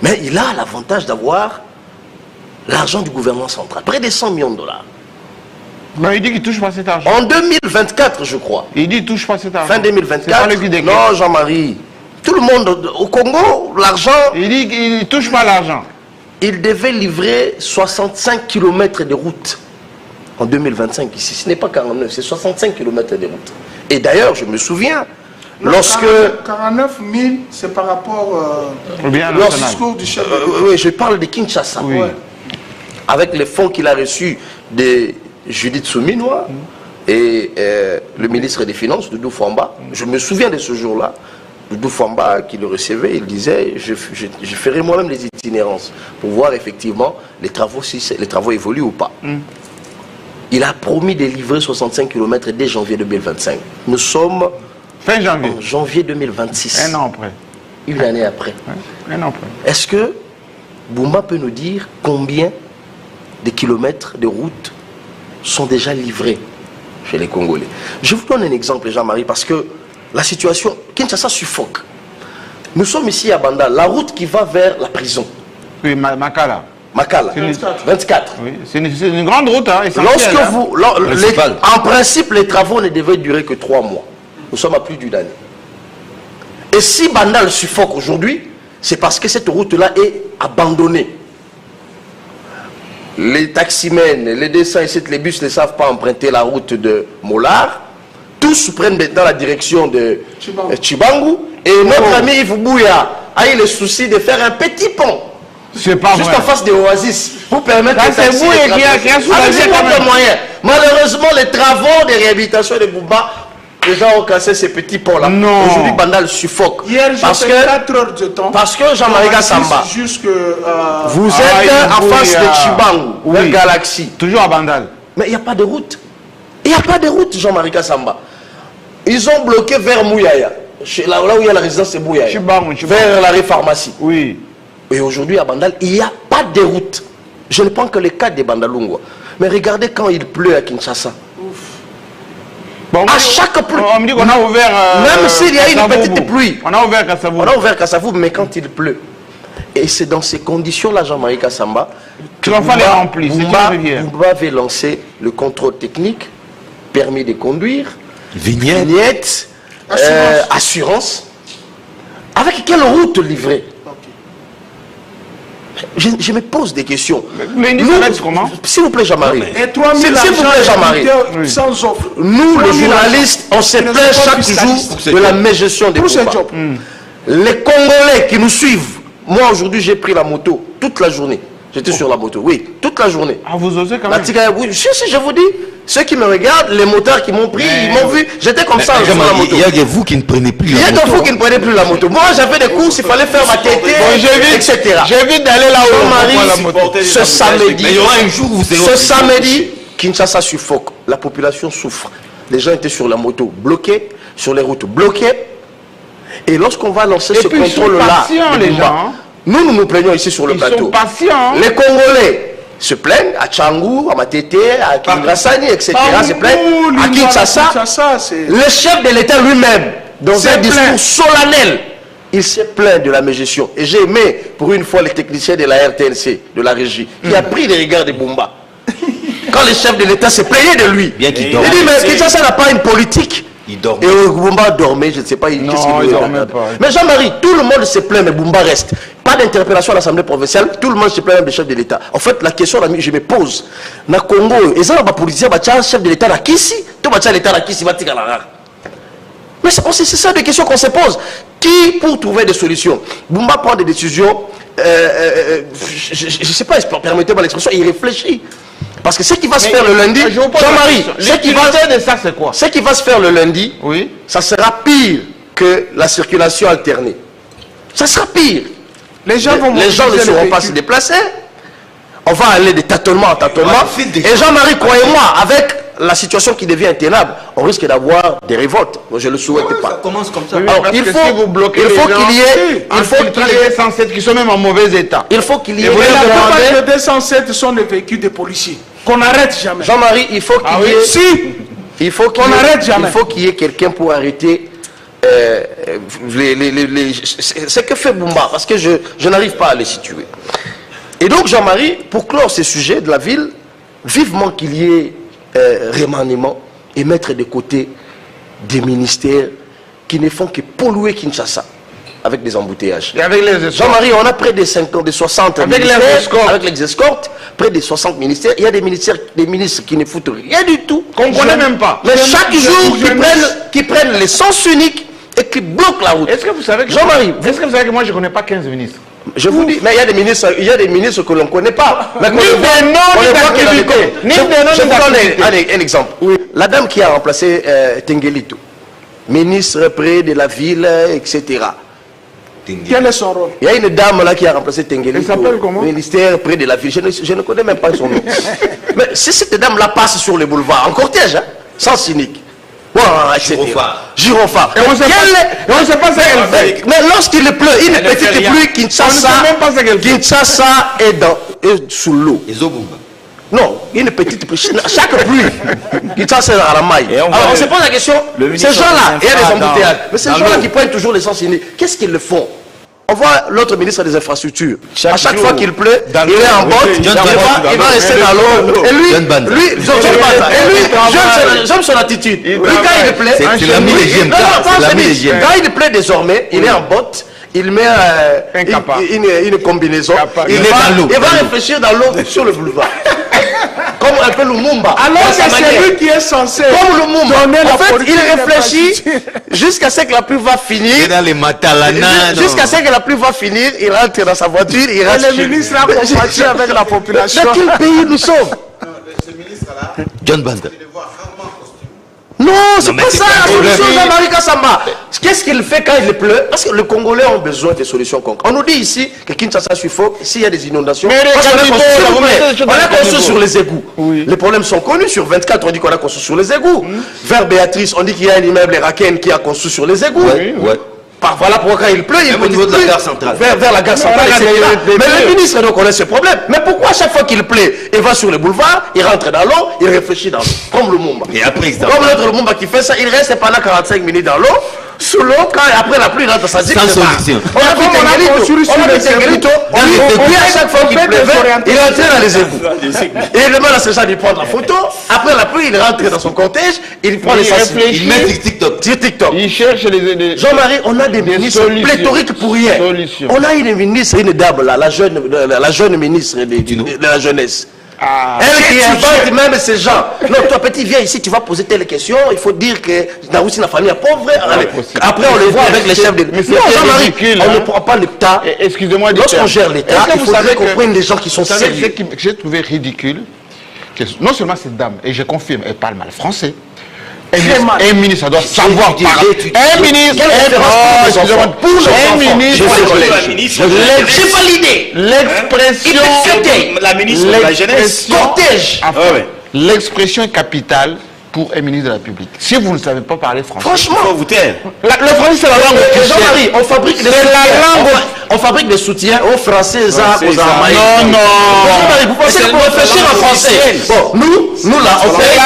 Speaker 4: Mais il a l'avantage d'avoir l'argent du gouvernement central, près de 100 millions de dollars.
Speaker 1: Mais il dit qu'il ne touche pas cet argent.
Speaker 4: En 2024, je crois.
Speaker 1: Il dit qu'il ne touche pas cet argent.
Speaker 4: Fin 2024. Non, Jean-Marie. Tout le monde, au Congo, l'argent...
Speaker 1: Il dit qu'il ne touche pas l'argent.
Speaker 4: Il devait livrer 65 km de route. En 2025 ici, ce n'est pas 49, c'est 65 km de route. Et d'ailleurs, je me souviens, lorsque...
Speaker 3: 49 000, c'est par rapport au discours du chef de
Speaker 4: oui, je parle de Kinshasa.
Speaker 1: Oui.
Speaker 4: Avec les fonds qu'il a reçus de Judith Souminois et le ministre des Finances, Doudou Famba. Je me souviens de ce jour-là. Doudou Famba, qui le recevait, il disait, je ferai moi-même les itinérances pour voir effectivement les travaux, si les travaux évoluent ou pas. Il a promis de livrer 65 km dès janvier 2025. Nous sommes
Speaker 1: fin janvier.
Speaker 4: En janvier 2026.
Speaker 1: Un an après.
Speaker 4: Une année après.
Speaker 1: Un an après.
Speaker 4: Est-ce que Bumba peut nous dire combien de kilomètres de routes sont déjà livrés chez les Congolais? Je vous donne un exemple, Jean-Marie, parce que la situation, Kinshasa suffoque. Nous sommes ici à Banda, la route qui va vers la prison.
Speaker 1: Oui, Makala.
Speaker 4: Makala, 24.
Speaker 1: Oui, c'est une grande route, hein,
Speaker 4: lorsque vous, en principe, les travaux ne devaient durer que 3 mois. Nous sommes à plus d'une année. Et si Bandal suffoque aujourd'hui, c'est parce que cette route-là est abandonnée. Les taximens, les 207, les bus ne savent pas emprunter la route de Molar. Tous prennent dans la direction de Chibangu. Et notre ami Yves Bouya a eu le souci de faire un petit pont.
Speaker 1: C'est pas
Speaker 4: juste
Speaker 1: vrai.
Speaker 4: en face de Oasis pour permettre
Speaker 1: c'est vous qui a soulagé
Speaker 4: les moyens. Malheureusement, les travaux de réhabilitation de Bouba, les gens ont cassé ces petits ponts-là. Aujourd'hui, Bandal suffoque.
Speaker 3: Hier, j'ai fait 4 heures de temps.
Speaker 4: Parce que Jean-Marie Gassamba, vous êtes en face de Chibangu, vers Galaxy.
Speaker 1: Toujours à Bandal.
Speaker 4: Mais il n'y a pas de route. Il n'y a pas de route, Jean-Marie Gassamba. Ils ont bloqué vers Mouyaya, là où il y a la résidence de Mouyaya, vers la pharmacie.
Speaker 1: Oui.
Speaker 4: Et aujourd'hui, à Bandal, il n'y a pas de route. Je ne prends que le cas des Bandalungwa. Mais regardez quand il pleut à Kinshasa.
Speaker 1: Bon,
Speaker 4: à chaque pluie.
Speaker 1: On me dit qu'on a ouvert.
Speaker 4: Même s'il y a une petite pluie.
Speaker 1: On a ouvert Kassavou.
Speaker 4: On a ouvert Kassavou, mais quand il pleut. Et c'est dans ces conditions-là, Jean-Marie Kassamba, que Boumba avait lancé le contrôle technique, permis de conduire, vignette, assurance. Avec quelle route livrer? Je me pose des questions. S'il vous plaît, Jean-Marie. S'il vous plaît, Jean-Marie. Nous, les journalistes, on se plaint chaque jour de la mégestion des Boumba. Les Congolais qui nous suivent. Moi, aujourd'hui, j'ai pris la moto toute la journée. J'étais sur la moto, oui, toute la journée.
Speaker 1: Ah, vous osez quand même?
Speaker 4: Oui, je vous dis, ceux qui me regardent, les motards qui m'ont pris, ils m'ont vu, j'étais comme ça sur la moto.
Speaker 2: Il y a de vous qui ne prenez plus la moto.
Speaker 4: Il y a de vous qui ne prenez plus la moto. Moi, j'avais des courses, il fallait faire ma tête, etc.
Speaker 1: J'évite d'aller là où
Speaker 4: on prend la moto. Ce samedi, il y aura un jour où vous serez ce samedi, Kinshasa suffoque. La population souffre. Les gens étaient sur la moto bloqués, sur les routes bloquées. Et lorsqu'on va lancer ce contrôle-là,
Speaker 1: les gens.
Speaker 4: Nous nous plaignons ici sur le plateau.
Speaker 1: Ils sont patients.
Speaker 4: Les Congolais se plaignent à Tchangou, à Matete, à Kingrasani, etc. se plaignent à Kinshasa. Le chef de l'État lui-même, dans un discours solennel, il s'est plaint de la mégestion. Et j'ai aimé, pour une fois, les techniciens de la RTNC, de la régie, qui a pris les regards de Boumba. Quand le chef de l'État se plaignait de lui, il dit, mais Kinshasa n'a pas une politique. Et Boumba dormait, je ne sais pas, qu'est-ce qu'il dormait pas. Mais Jean-Marie, tout le monde se plaint, mais Boumba reste. Pas d'interpellation à l'Assemblée provinciale, tout le monde se plaint même du chef de l'État. En fait, la question je me pose, na Congo, et ça, les policiers, un chef de l'État, na Kissi, tout l'État, na Kissi, va tirer la rare. Mais c'est ça des questions qu'on se pose. Qui, pour trouver des solutions? Boumba prend des décisions, je ne sais pas, permettez-moi l'expression, il réfléchit. Parce que ce qui va se faire le lundi, Jean-Marie, ce qui va se faire le lundi, ça sera pire que la circulation alternée. Ça sera pire. Les gens ne sauront pas se déplacer. On va aller de tâtonnement en tâtonnement. Et Jean-Marie, croyez-moi, avec la situation qui devient intenable, on risque d'avoir des révoltes. Moi, je ne le souhaite pas.
Speaker 2: Ça commence comme ça.
Speaker 1: Alors, il faut si vous bloquez qu'il y ait... Il faut qu'il y ait 107 qui sont même en mauvais état.
Speaker 4: Il faut qu'il y ait...
Speaker 3: Et la plupart des 207 sont des véhicules des policiers. Qu'on n'arrête jamais.
Speaker 4: Jean-Marie, il faut qu'il y ait...
Speaker 3: Si.
Speaker 4: Il faut qu'il y ait quelqu'un pour arrêter ce que fait Boumba, parce que je n'arrive pas à les situer. Et donc, Jean-Marie, pour clore ces sujets de la ville, vivement qu'il y ait remaniement et mettre de côté des ministères qui ne font que polluer Kinshasa avec des embouteillages. Jean-Marie, on a près de 50, de 60 ministères, avec les escortes, près de 60 ministères. Il y a des ministres qui ne foutent rien du tout.
Speaker 1: Qu'on ne connaît même pas.
Speaker 4: Mais chaque jour, qui prennent les sens uniques et qui bloquent la route.
Speaker 1: Est-ce que vous savez que moi je ne connais pas 15 ministres?
Speaker 4: Je vous dis, mais il y a des ministres que l'on ne connaît pas.
Speaker 1: Ni des noms, ni d'activité.
Speaker 4: Je vous donne un exemple. La dame qui a remplacé Tengelito, ministre près de la ville, etc.
Speaker 3: Quel est son rôle?
Speaker 4: Il y a une dame là qui a remplacé Tengelito.
Speaker 1: Elle s'appelle comment?
Speaker 4: Ministère près de la ville. Je ne connais même pas son nom. Mais si cette dame là passe sur le boulevard, en cortège, hein, sans cynique. Gyrophare.
Speaker 1: Et on ne sait pas ce qu'elle fait.
Speaker 4: Mais lorsqu'il pleut, une petite pluie, Kinshasa est sous l'eau. Non, une petite pluie. Chaque pluie, Kinshasa est à la maille. Alors on se pose la question, ces gens-là, il y a des embouteillages, mais ces gens-là qui prennent toujours les sens uniques, qu'est-ce qu'ils le font? On voit l'autre ministre des Infrastructures. À chaque fois qu'il pleut, il est en botte, il va rester dans l'eau. Et lui, j'aime son attitude. Lui, quand il pleut, quand il pleut désormais, il est en botte, il met une combinaison, il va réfléchir dans l'eau sur le boulevard. Comme un peu Lumumba.
Speaker 3: Alors que c'est lui qui est censé
Speaker 4: donner la politique. Il réfléchit jusqu'à ce que la pluie va finir. Jusqu'à ce que la pluie va finir, il rentre dans sa voiture, il reste.
Speaker 3: Le ministre a compati avec la population.
Speaker 4: Dans quel pays nous sommes?
Speaker 2: Ce ministre-là, John Banda.
Speaker 4: Non, c'est pas ça la solution, Jean-Marie Kassamba. Qu'est-ce qu'il fait quand il pleut? Parce que les Congolais ont besoin de solutions concrètes. On nous dit ici que Kinshasa suffoque, s'il y a des inondations. On a construit sur les égouts. Les problèmes sont connus. Sur 24, on dit qu'on a construit sur les égouts. Vers Béatrice, on dit qu'il y a un immeuble Raken qui a construit sur les égouts. Voilà pourquoi quand il pleut, il
Speaker 2: peut au niveau de la gare centrale.
Speaker 4: Vers la gare centrale, etc. Mais le ministre donc connaît ce problème. Mais pourquoi à chaque fois qu'il pleut, il va sur le boulevard, il rentre dans l'eau, il réfléchit dans l'eau, comme le Mumba.
Speaker 2: Et après,
Speaker 4: comme l'autre le Mumba qui fait ça, il reste pendant 45 minutes dans l'eau. Sous l'eau, quand après la pluie rentre, ça dit que c'est
Speaker 2: solution.
Speaker 4: On a vu Tengelito, puis à chaque fois qu'il pleuvait, il rentrait dans les égouts. Et il demande à ces gens de prendre la photo. Après la pluie, il rentre dans son cortège, il prend les sensibilités.
Speaker 2: Il met sur TikTok.
Speaker 1: Il cherche les...
Speaker 4: Jean-Marie, on a des ministres pléthoriques pour rien. On a une ministre, une dame, là, la jeune ministre de la jeunesse. Elle qui invente même ces gens. Non, toi petit, viens ici, tu vas poser telle question. Il faut dire que Naoussi n'a famille pauvre. Après, on les voit avec les chefs de l'État. Non, Jean-Marie, on ne prend pas l'État.
Speaker 1: Excusez-moi,
Speaker 4: lorsqu'on gère l'État, il faudrait qu'on prenne des gens qui sont sérieux.
Speaker 1: Vous savez ce que j'ai trouvé ridicule? Non seulement cette dame, et je confirme, elle parle mal français. Un ministre, ça doit savoir parler. Un ministre,
Speaker 4: j'ai pas l'idée.
Speaker 1: L'expression,
Speaker 4: la ministre de la jeunesse, cortège.
Speaker 1: L'expression est capitale pour un ministre de la République. Si vous ne savez pas parler français,
Speaker 4: franchement,
Speaker 2: vous taire.
Speaker 1: Le français, c'est la langue officielle.
Speaker 4: Jean-Marie, on fabrique des soutiens. On fabrique des soutiens aux Français, aux Amaïs.
Speaker 1: Non.
Speaker 4: Jean-Marie, vous pensez qu'on réfléchir en français? Bon, nous là, on paye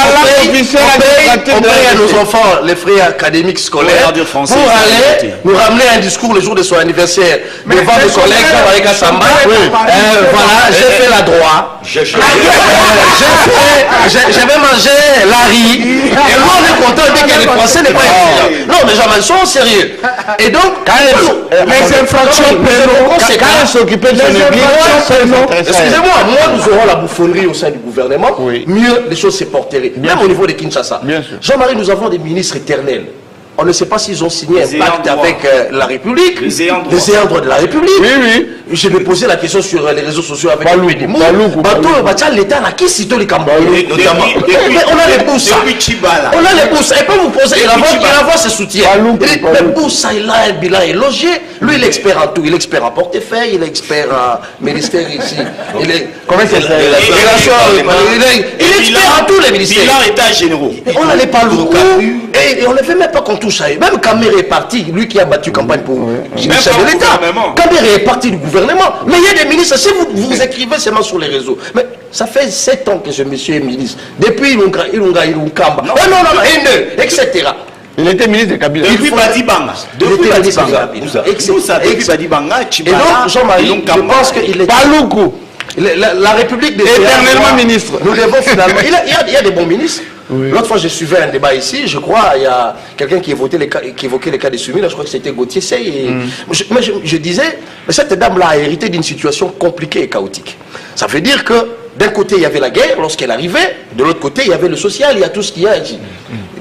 Speaker 4: à nos enfants les frais académiques scolaires pour aller nous ramener un discours le jour de son anniversaire devant mes collègues Jean-Marie Kassamba. Voilà, j'ai fait la droite. J'avais mangé la riz. Et nous on est content de dire que les Français n'est pas intelligent. Non mais Jean-Marie, soyons sérieux. Et donc,
Speaker 1: les infractions quand elle s'occupait de son église,
Speaker 4: excusez-moi, nous aurons la bouffonnerie au sein du gouvernement, mieux les choses se porteraient. Même au niveau de Kinshasa. Jean-Marie, nous avons des ministres éternels. On ne sait pas s'ils ont signé un pacte avec la République, les ayants droit de la République.
Speaker 1: Oui.
Speaker 4: Je vais poser la question sur les réseaux sociaux avec l'État là, qui cite les Cambodgiens notamment. On a les Boussa. On a les Boussa. Et puis vous posez, il envoie ses soutiens. Mais Boussa, il a un bilan élogé. Lui, il est expert en tout. Il est expert en portefeuille, il est expert en ministère ici. Il est. Comment c'est ça? Il est expert en tous les ministères.
Speaker 2: Bilan état généraux.
Speaker 4: On n'allait pas beaucoup. Et on ne fait même pas qu'on touche à eux. Même Kamere est parti, lui qui a battu campagne pour le chef de l'État. Kamere est parti du gouvernement. Mais il y a des ministres, si vous écrivez seulement sur les réseaux. Mais ça fait 7 ans que ce monsieur est ministre. Depuis Ilunga, etc.
Speaker 1: Il était ministre de Kabila.
Speaker 2: Depuis Badibanga.
Speaker 4: Depuis Badibanga. Et donc, Jean-Marie, je pense qu'il est...
Speaker 1: Paloukou.
Speaker 4: La République des
Speaker 1: éternellement ministre.
Speaker 4: Nous devons finalement... Il y a des bons ministres. L'autre fois, je suivais un débat ici, je crois, il y a quelqu'un qui évoquait les cas de Soumi, là, je crois que c'était Gauthier Sey. Je disais, mais cette dame-là a hérité d'une situation compliquée et chaotique. Ça veut dire que d'un côté, il y avait la guerre lorsqu'elle arrivait, de l'autre côté, il y avait le social, il y a tout ce qu'il y a,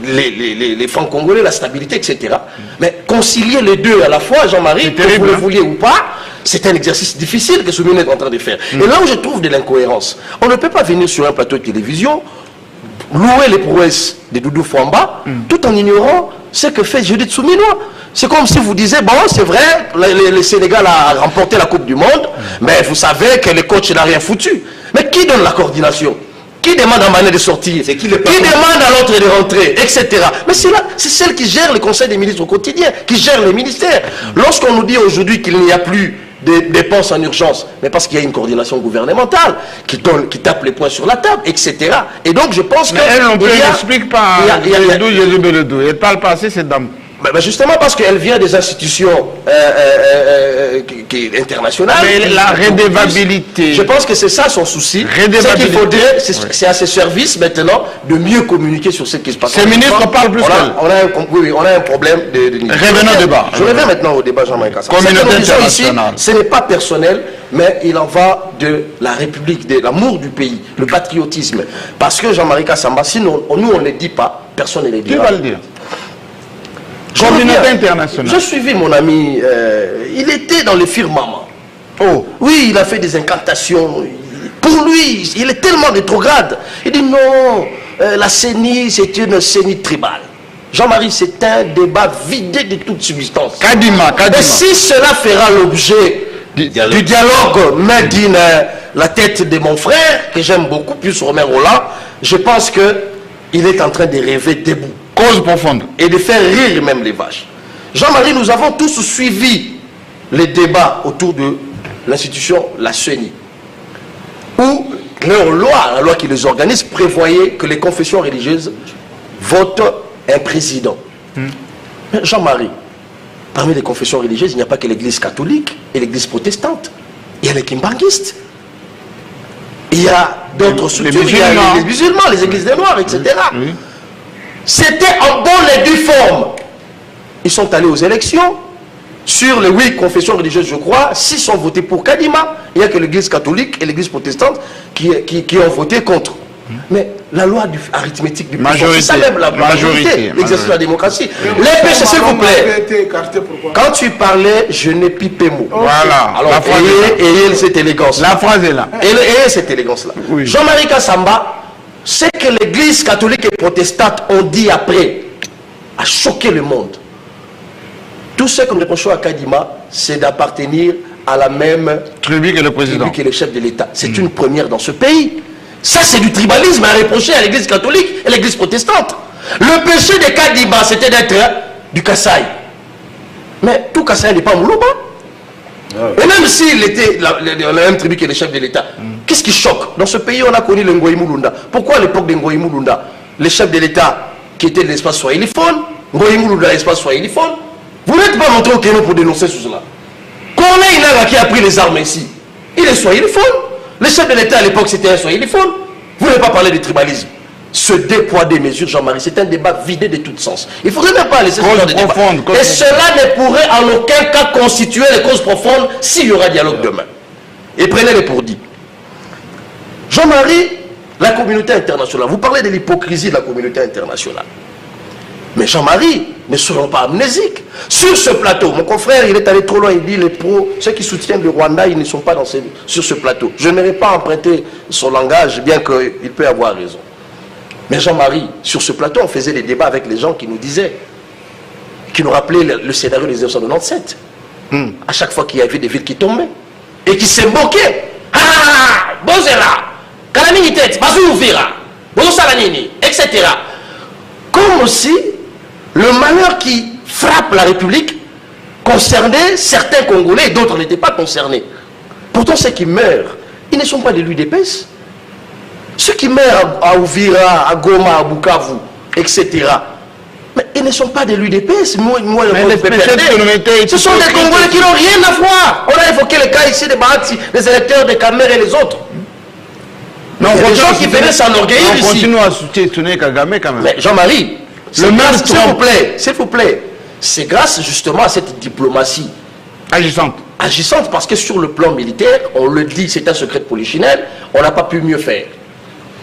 Speaker 4: les francs congolais, la stabilité, etc. Mais concilier les deux à la fois, Jean-Marie, que vous le vouliez ou pas, c'est un exercice difficile que Soumi est en train de faire. Et là où je trouve de l'incohérence, on ne peut pas venir sur un plateau de télévision, louer les prouesses de Doudou Fouamba, tout en ignorant ce que fait Judith Souminois. C'est comme si vous disiez, bon, c'est vrai, le Sénégal a remporté la Coupe du Monde, mais vous savez que le coach n'a rien foutu. Mais qui donne la coordination? Qui demande à Mané de sortir? Qui demande à l'autre de rentrer, etc. Mais c'est celle qui gère le conseil des ministres au quotidien, qui gère les ministères. Lorsqu'on nous dit aujourd'hui qu'il n'y a plus des dépenses en urgence, mais parce qu'il y a une coordination gouvernementale qui tape les points sur la table, etc. Et donc je pense que...
Speaker 1: Mais elle non plus, elle n'explique pas. Elle parle pas assez, cette dame.
Speaker 4: Justement parce qu'elle vient des institutions internationales.
Speaker 1: Mais la redevabilité.
Speaker 4: Je pense que c'est ça son souci. Ce qu'il faudrait, c'est à ses services maintenant de mieux communiquer sur ce qui se passe.
Speaker 1: Ces ministres parlent plus qu'elle.
Speaker 4: On a un problème de niveau.
Speaker 1: Revenons au débat.
Speaker 4: Je reviens maintenant au débat, Jean-Marie Kassamba.
Speaker 1: Communauté internationale.
Speaker 4: Ce n'est pas personnel, mais il en va de la République, de l'amour du pays, le patriotisme. Parce que Jean-Marie Kassamba, si nous on ne le dit pas, personne ne le dira.
Speaker 1: Qui va le dire? Communauté internationale.
Speaker 4: Je suivis mon ami, il était dans le firmament.
Speaker 1: Oh.
Speaker 4: Oui, il a fait des incantations. Pour lui, il est tellement rétrograde. Il dit non, la CENI, c'est une CENI tribale. Jean-Marie, c'est un débat vidé de toute substance.
Speaker 1: Kadima.
Speaker 4: Et si cela fera l'objet du dialogue made in la tête de mon frère, que j'aime beaucoup, plus Romain Roland, je pense qu'il est en train de rêver debout.
Speaker 1: Cause profonde.
Speaker 4: Et de faire rire même les vaches. Jean-Marie, nous avons tous suivi les débats autour de l'institution, la CENI, où leur loi, la loi qui les organise, prévoyait que les confessions religieuses votent un président. Jean-Marie, parmi les confessions religieuses, il n'y a pas que l'église catholique et l'église protestante. Il y a les kimbanguistes. Il y a d'autres structures, il y a les musulmans, les églises des Noirs, etc. Oui. C'était en bonne et due forme. Ils sont allés aux élections. Sur les 8 confessions religieuses, je crois, 6 ont voté pour Kadima. Il n'y a que l'église catholique et l'église protestante qui ont voté contre. Mais la loi arithmétique du pouvoir, c'est ça même la majorité, l'exercice de la démocratie. Les péchés, s'il vous plaît. Quand tu parlais, je n'ai pipé mot.
Speaker 1: Voilà.
Speaker 4: Alors, ayez cette élégance.
Speaker 1: La phrase est là.
Speaker 4: Ayez cette élégance-là. Oui. Jean-Marie Kassamba, ce que l'église catholique et protestante ont dit après a choqué le monde. Tout ce qu'on reproche à Kadima, c'est d'appartenir à la même
Speaker 1: tribu que le président,
Speaker 4: que le chef de l'État. C'est une première dans ce pays. Ça, c'est du tribalisme à reprocher à l'église catholique et l'église protestante. Le péché de Kadima, c'était d'être du Kassai. Mais tout Kassai n'est pas Moulouba. Et même s'il était la même tribu que le chef de l'État, qu'est-ce qui choque? Dans ce pays, on a connu le Ngoï Moulounda. Pourquoi à l'époque de Ngoï Moulounda, le chef de l'État qui était de l'espace swahiliphone, Ngoï Moulounda, l'espace swahiliphone, vous n'êtes pas montré au Kenya pour dénoncer tout cela. Corneille Inaga qui a pris les armes ici, il est swahiliphone. Le chef de l'État à l'époque c'était un swahiliphone. Vous n'avez pas parlé de tribalisme. Ce deux poids des mesures, Jean-Marie, c'est un débat vidé de tout sens. Il ne faudrait même pas laisser ce genre de débat. Et cela ne pourrait en aucun cas constituer les causes profondes s'il y aura dialogue demain. Et prenez-les pour dit. Jean-Marie, la communauté internationale, vous parlez de l'hypocrisie de la communauté internationale. Mais Jean-Marie, ne soyons pas amnésiques. Sur ce plateau, mon confrère, il est allé trop loin, il dit les pros, ceux qui soutiennent le Rwanda, ils ne sont pas sur ce plateau. Je n'aurais pas emprunté son langage, bien qu'il peut avoir raison. Mais Jean-Marie, sur ce plateau, on faisait des débats avec les gens qui nous disaient, qui nous rappelaient le scénario de 1997. À chaque fois qu'il y avait des villes qui tombaient, et qui se moquaient. Ah, Bozela, Kalamini tête, Bazou Ouvira, Bozo Salanini, etc. Comme aussi, le malheur qui frappe la République concernait certains Congolais et d'autres n'étaient pas concernés. Pourtant, ceux qui meurent, ils ne sont pas de l'UDPS. Ceux qui meurent à Ouvira, à Goma, à Bukavu, etc. Mais ils ne sont pas de l'UDPS. Ce sont des Congolais qui n'ont rien à voir. On a évoqué le cas ici des Bahati, les électeurs de Kamer et les autres. Non, les gens qui venaient s'enorgueillir ici.
Speaker 1: On continue à soutenir Kagame quand même.
Speaker 4: Mais Jean-Marie, s'il vous plaît, c'est grâce justement à cette diplomatie agissante, parce que sur le plan militaire, on le dit, c'est un secret de polichinelle, on n'a pas pu mieux faire.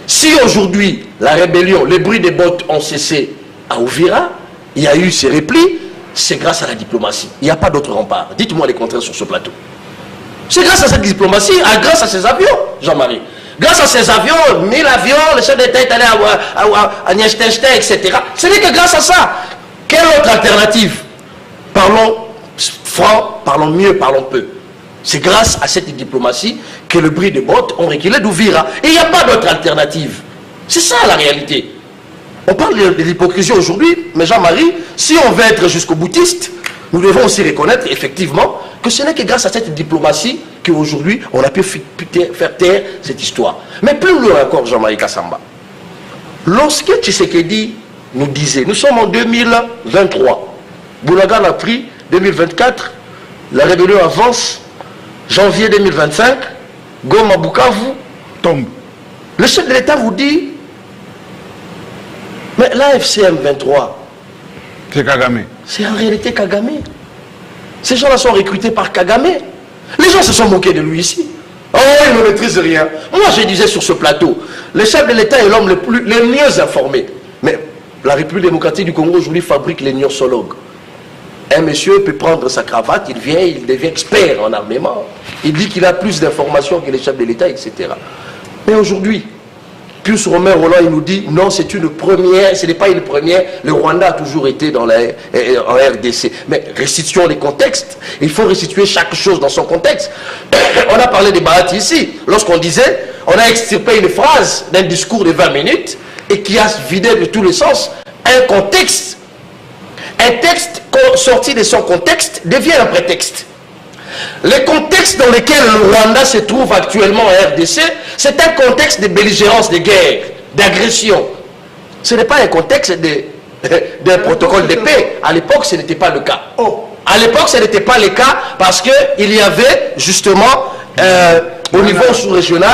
Speaker 4: Si aujourd'hui, la rébellion, les bruits des bottes ont cessé à Ouvira, il y a eu ces replis, c'est grâce à la diplomatie. Il n'y a pas d'autre rempart. Dites-moi les contraires sur ce plateau. C'est grâce à cette diplomatie, grâce à ces avions, Jean-Marie. Grâce à ces avions, 1000 avions, le chef d'État est allé à Liechtenstein, etc. Ce n'est que grâce à ça. Quelle autre alternative? Parlons franc, parlons mieux, parlons peu. C'est grâce à cette diplomatie que le bruit des bottes ont reculé d'Ouvira. Et il n'y a pas d'autre alternative. C'est ça la réalité. On parle de l'hypocrisie aujourd'hui, mais Jean-Marie, si on veut être jusqu'au boutiste, nous devons aussi reconnaître effectivement que ce n'est que grâce à cette diplomatie qu'aujourd'hui on a pu faire taire cette histoire. Mais plus loin encore, Jean-Marie Kassamba, lorsque Tshisekedi nous disait, nous sommes en 2023, Boulagan a pris 2024, la rébellion avance, janvier 2025, Goma Bukavu tombe. Le chef de l'État vous dit, mais la FCM 23,
Speaker 1: c'est Kagame.
Speaker 4: C'est en réalité Kagame. Ces gens-là sont recrutés par Kagame. Les gens se sont moqués de lui ici. Oh, il ne maîtrise rien. Moi, je disais sur ce plateau, le chef de l'État est l'homme le mieux informé. Mais la République démocratique du Congo aujourd'hui fabrique les gnosologues. Un monsieur peut prendre sa cravate, il vient, il devient expert en armement. Il dit qu'il a plus d'informations que les chefs de l'État, etc. Mais aujourd'hui, Pius Romain Roland, il nous dit, non, c'est une première, ce n'est pas une première, le Rwanda a toujours été en RDC. Mais restituons les contextes, il faut restituer chaque chose dans son contexte. On a parlé des Bahati ici, lorsqu'on disait, on a extirpé une phrase d'un discours de 20 minutes, et qui a vidé de tous les sens un contexte, un texte sorti de son contexte devient un prétexte. Le contexte dans lequel le Rwanda se trouve actuellement en RDC, c'est un contexte de belligérance, de guerre, d'agression. Ce n'est pas un contexte d'un protocole de paix. À l'époque, ce n'était pas le cas. À l'époque, ce n'était pas le cas parce qu'il y avait justement au niveau sous-régional,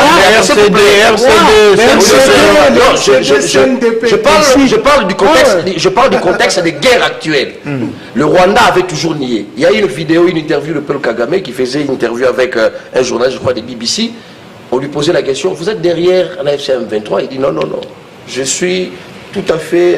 Speaker 4: je parle du contexte des guerres actuelles. Le Rwanda avait toujours nié. Il y a eu une interview de Paul Kagame qui faisait une interview avec un journaliste, je crois, de BBC. On lui posait la question, vous êtes derrière la FCM23? Il dit non, non, non. Je suis tout à fait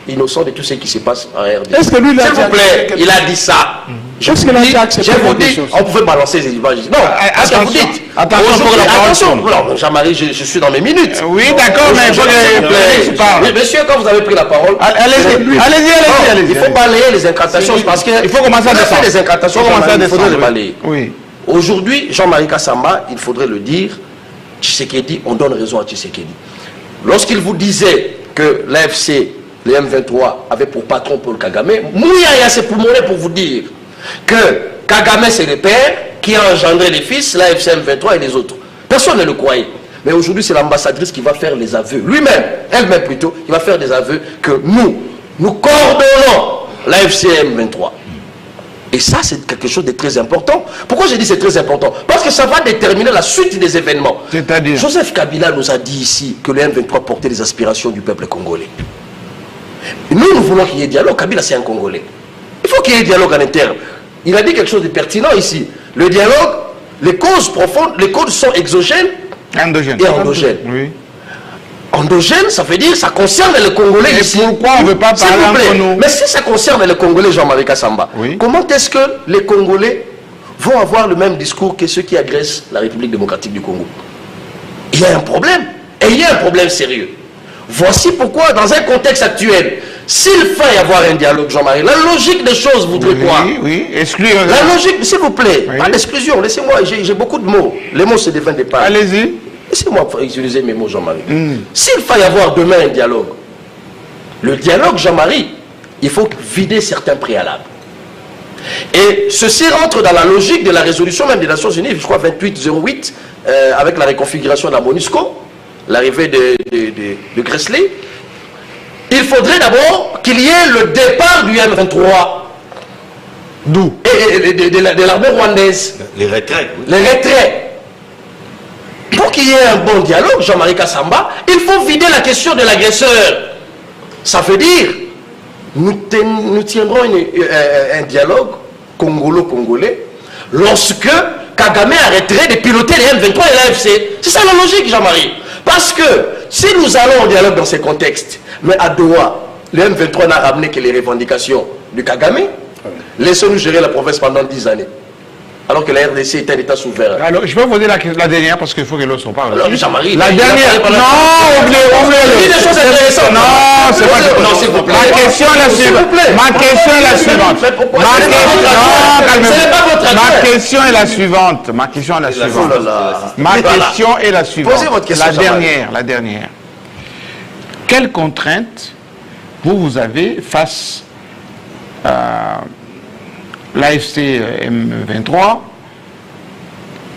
Speaker 4: innocent de tout ce qui se passe en RDC.
Speaker 3: Est-ce que lui,
Speaker 4: s'il vous plaît, il a dit ça. Je vous dis, on pouvait balancer les images. Non, parce que vous dites. Attention, Jean-Marie, je suis dans mes minutes.
Speaker 1: Oui, d'accord, mais il faut que
Speaker 4: parle. Monsieur, quand vous avez pris la parole,
Speaker 1: allez-y.
Speaker 4: Il faut balayer les incantations parce que
Speaker 1: il faut commencer à
Speaker 4: faire les incantations. Il faudrait les balayer.
Speaker 1: Oui.
Speaker 4: Aujourd'hui, Jean-Marie Kassamba, il faudrait le dire, Tshisekedi, on donne raison à Tshisekedi. Lorsqu'il vous disait que l'AFC, les M23, avait pour patron Paul Kagame, Mouyaya s'est poumonné pour vous dire que Kagame c'est le père qui a engendré les fils, l'AFC M23 et les autres. Personne ne le croyait. Mais aujourd'hui, c'est l'ambassadrice qui va faire les aveux. Lui-même, elle-même plutôt, qui va faire des aveux que nous coordonnons l'AFC M23. Et ça, c'est quelque chose de très important. Pourquoi je dis c'est très important? Parce que ça va déterminer la suite des événements.
Speaker 1: C'est-à-dire
Speaker 4: Joseph Kabila nous a dit ici que le M23 portait les aspirations du peuple congolais. Nous voulons qu'il y ait dialogue. Kabila, c'est un Congolais. Il faut qu'il y ait dialogue en interne. Il a dit quelque chose de pertinent ici. Le dialogue, les causes profondes, les causes sont exogènes et endogènes.
Speaker 1: Oui.
Speaker 4: Endogène, ça veut dire ça concerne les Congolais ici.
Speaker 1: Pourquoi on ne veut pas parler entre nous?
Speaker 4: Mais si ça concerne les Congolais, Jean-Marie Kassamba, comment est-ce que les Congolais vont avoir le même discours que ceux qui agressent la République démocratique du Congo? Il y a un problème. Et il y a un problème sérieux. Voici pourquoi, dans un contexte actuel, s'il faut y avoir un dialogue, Jean-Marie, la logique des choses voudrait quoi?
Speaker 1: Oui, exclure.
Speaker 4: La logique, s'il vous plaît, pas d'exclusion, laissez-moi, j'ai beaucoup de mots. Les mots se défendent pas.
Speaker 1: Allez-y.
Speaker 4: Laissez-moi utiliser mes mots, Jean-Marie. S'il faut y avoir demain un dialogue, le dialogue, Jean-Marie, il faut vider certains préalables. Et ceci rentre dans la logique de la résolution même des Nations Unies, je crois 2808, avec la reconfiguration de la MONUSCO, l'arrivée de Gressley. Il faudrait d'abord qu'il y ait le départ du M23.
Speaker 1: D'où?
Speaker 4: Et de l'armée rwandaise.
Speaker 2: Les retraits.
Speaker 4: Les retraits. Pour qu'il y ait un bon dialogue, Jean-Marie Kassamba, il faut vider la question de l'agresseur. Ça veut dire, nous tiendrons un dialogue congolo-congolais lorsque Kagame arrêterait de piloter les M23 et l'AFC. C'est ça la logique, Jean-Marie. Parce que si nous allons au dialogue dans ces contextes, mais à Doha, le M23 n'a ramené que les revendications du Kagame, laissons-nous gérer la province pendant 10 années. Alors que la RDC est un État souverain.
Speaker 1: Alors, je peux poser la dernière parce qu'il faut que l'autre s'en parle.
Speaker 4: Alors, Jean-Marie,
Speaker 1: la dernière. Non, oubliez
Speaker 4: des choses intéressantes.
Speaker 1: Non, c'est pas.
Speaker 4: Non, s'il vous plaît.
Speaker 1: Ma question est la suivante. Ma question est la suivante. Ma question est la suivante. Ma question est la suivante. Ma question est la suivante.
Speaker 4: Posez votre question.
Speaker 1: La dernière. Quelles contraintes vous avez face à l'AFC M23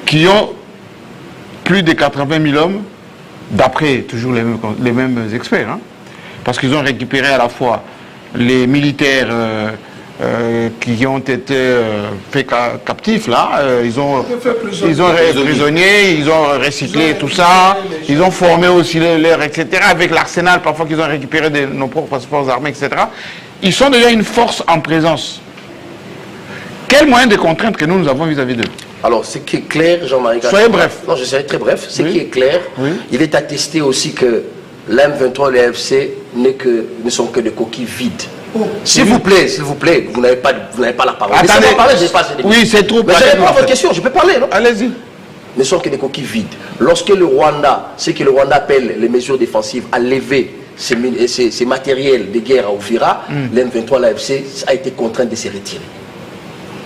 Speaker 1: qui ont plus de 80 000 hommes, d'après toujours les mêmes experts, hein, parce qu'ils ont récupéré à la fois les militaires qui ont été faits captifs, là, ils ont prisonniers, ils ont recyclé tout ça, ils ont formé aussi leurs, etc., avec l'arsenal parfois qu'ils ont récupéré de nos propres forces armées, etc. Ils sont déjà une force en présence. Quel moyen de contrainte que nous avons vis-à-vis d'eux?
Speaker 4: Alors, ce qui est clair, Jean-Marie...
Speaker 1: Soyez bref.
Speaker 4: Non, je serai très bref. Ce qui est clair, il est attesté aussi que l'M23 et l'AFC ne sont que des coquilles vides. S'il vous plaît, vous n'avez pas la parole.
Speaker 1: Attendez.
Speaker 4: Parler, j'ai pas assez de
Speaker 1: oui, c'est trop.
Speaker 4: Mais je réponds à votre question, je peux parler, non?
Speaker 1: Allez-y.
Speaker 4: Ne sont que des coquilles vides. Lorsque le Rwanda, ce que le Rwanda appelle les mesures défensives, a levé ces matériels de guerre à Oufira, l'M23 et l'AFC a été contraint de se retirer.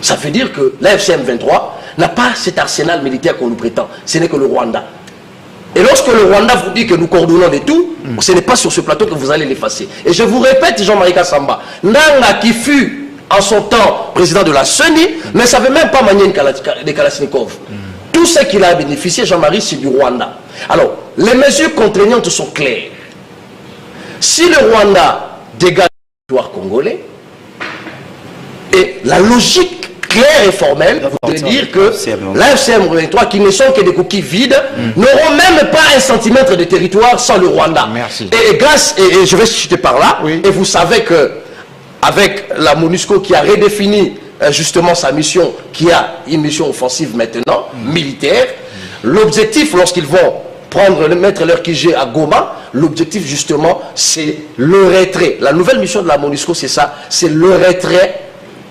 Speaker 4: Ça veut dire que l'AFC M23 n'a pas cet arsenal militaire qu'on nous prétend. Ce n'est que le Rwanda. Et lorsque le Rwanda vous dit que nous coordonnons de tout, ce n'est pas sur ce plateau que vous allez l'effacer. Et je vous répète, Jean-Marie Kassamba, Nanga qui fut en son temps président de la CENI, ne savait même pas manier des Kalachnikov. Tout ce qu'il a bénéficié, Jean-Marie, c'est du Rwanda. Alors, les mesures contraignantes sont claires. Si le Rwanda dégage le territoire congolais, et la logique claire et formelle de dire que l'AFCM 23, qui ne sont que des coquilles vides, n'auront même pas un centimètre de territoire sans le Rwanda.
Speaker 1: Merci.
Speaker 4: Et je vais chuter par là, et vous savez que avec la MONUSCO qui a redéfini justement sa mission, qui a une mission offensive maintenant, militaire, l'objectif lorsqu'ils vont mettre leur QG à Goma, l'objectif justement c'est le retrait. La nouvelle mission de la MONUSCO c'est ça, c'est le retrait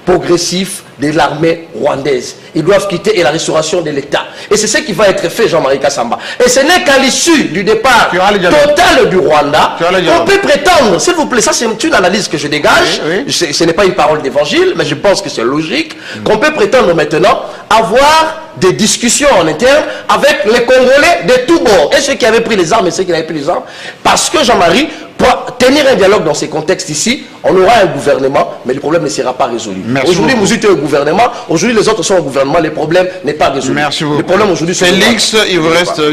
Speaker 4: progressif de l'armée rwandaise. Ils doivent quitter et la restauration de l'État. Et c'est ce qui va être fait, Jean-Marie Kassamba. Et ce n'est qu'à l'issue du départ total du Rwanda qu'on peut prétendre, s'il vous plaît, ça c'est une analyse que je dégage, ce n'est pas une parole d'évangile, mais je pense que c'est logique, qu'on peut prétendre maintenant avoir des discussions en interne avec les Congolais de tous bords. Et ceux qui avaient pris les armes et ceux qui n'avaient pris les armes. Parce que Jean-Marie, pour tenir un dialogue dans ces contextes ici, on aura un gouvernement, mais le problème ne sera pas résolu. Aujourd'hui, vous êtes au gouvernement, aujourd'hui les autres sont au gouvernement, le problème n'est pas résolu.
Speaker 1: Merci beaucoup.
Speaker 4: Le problème aujourd'hui, c'est
Speaker 1: Félix, il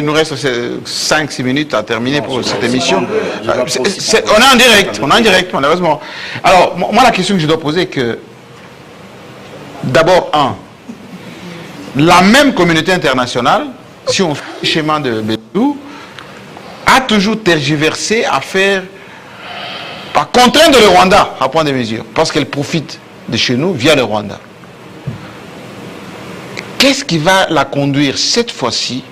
Speaker 1: nous reste 5-6 minutes à terminer pour cette émission. On est en direct, malheureusement. Alors, moi la question que je dois poser est que, d'abord, la même communauté internationale, si on fait le schéma de Bédou, a toujours tergiversé à contraindre le Rwanda à prendre des mesures, parce qu'elle profite de chez nous via le Rwanda. Qu'est-ce qui va la conduire cette fois-ci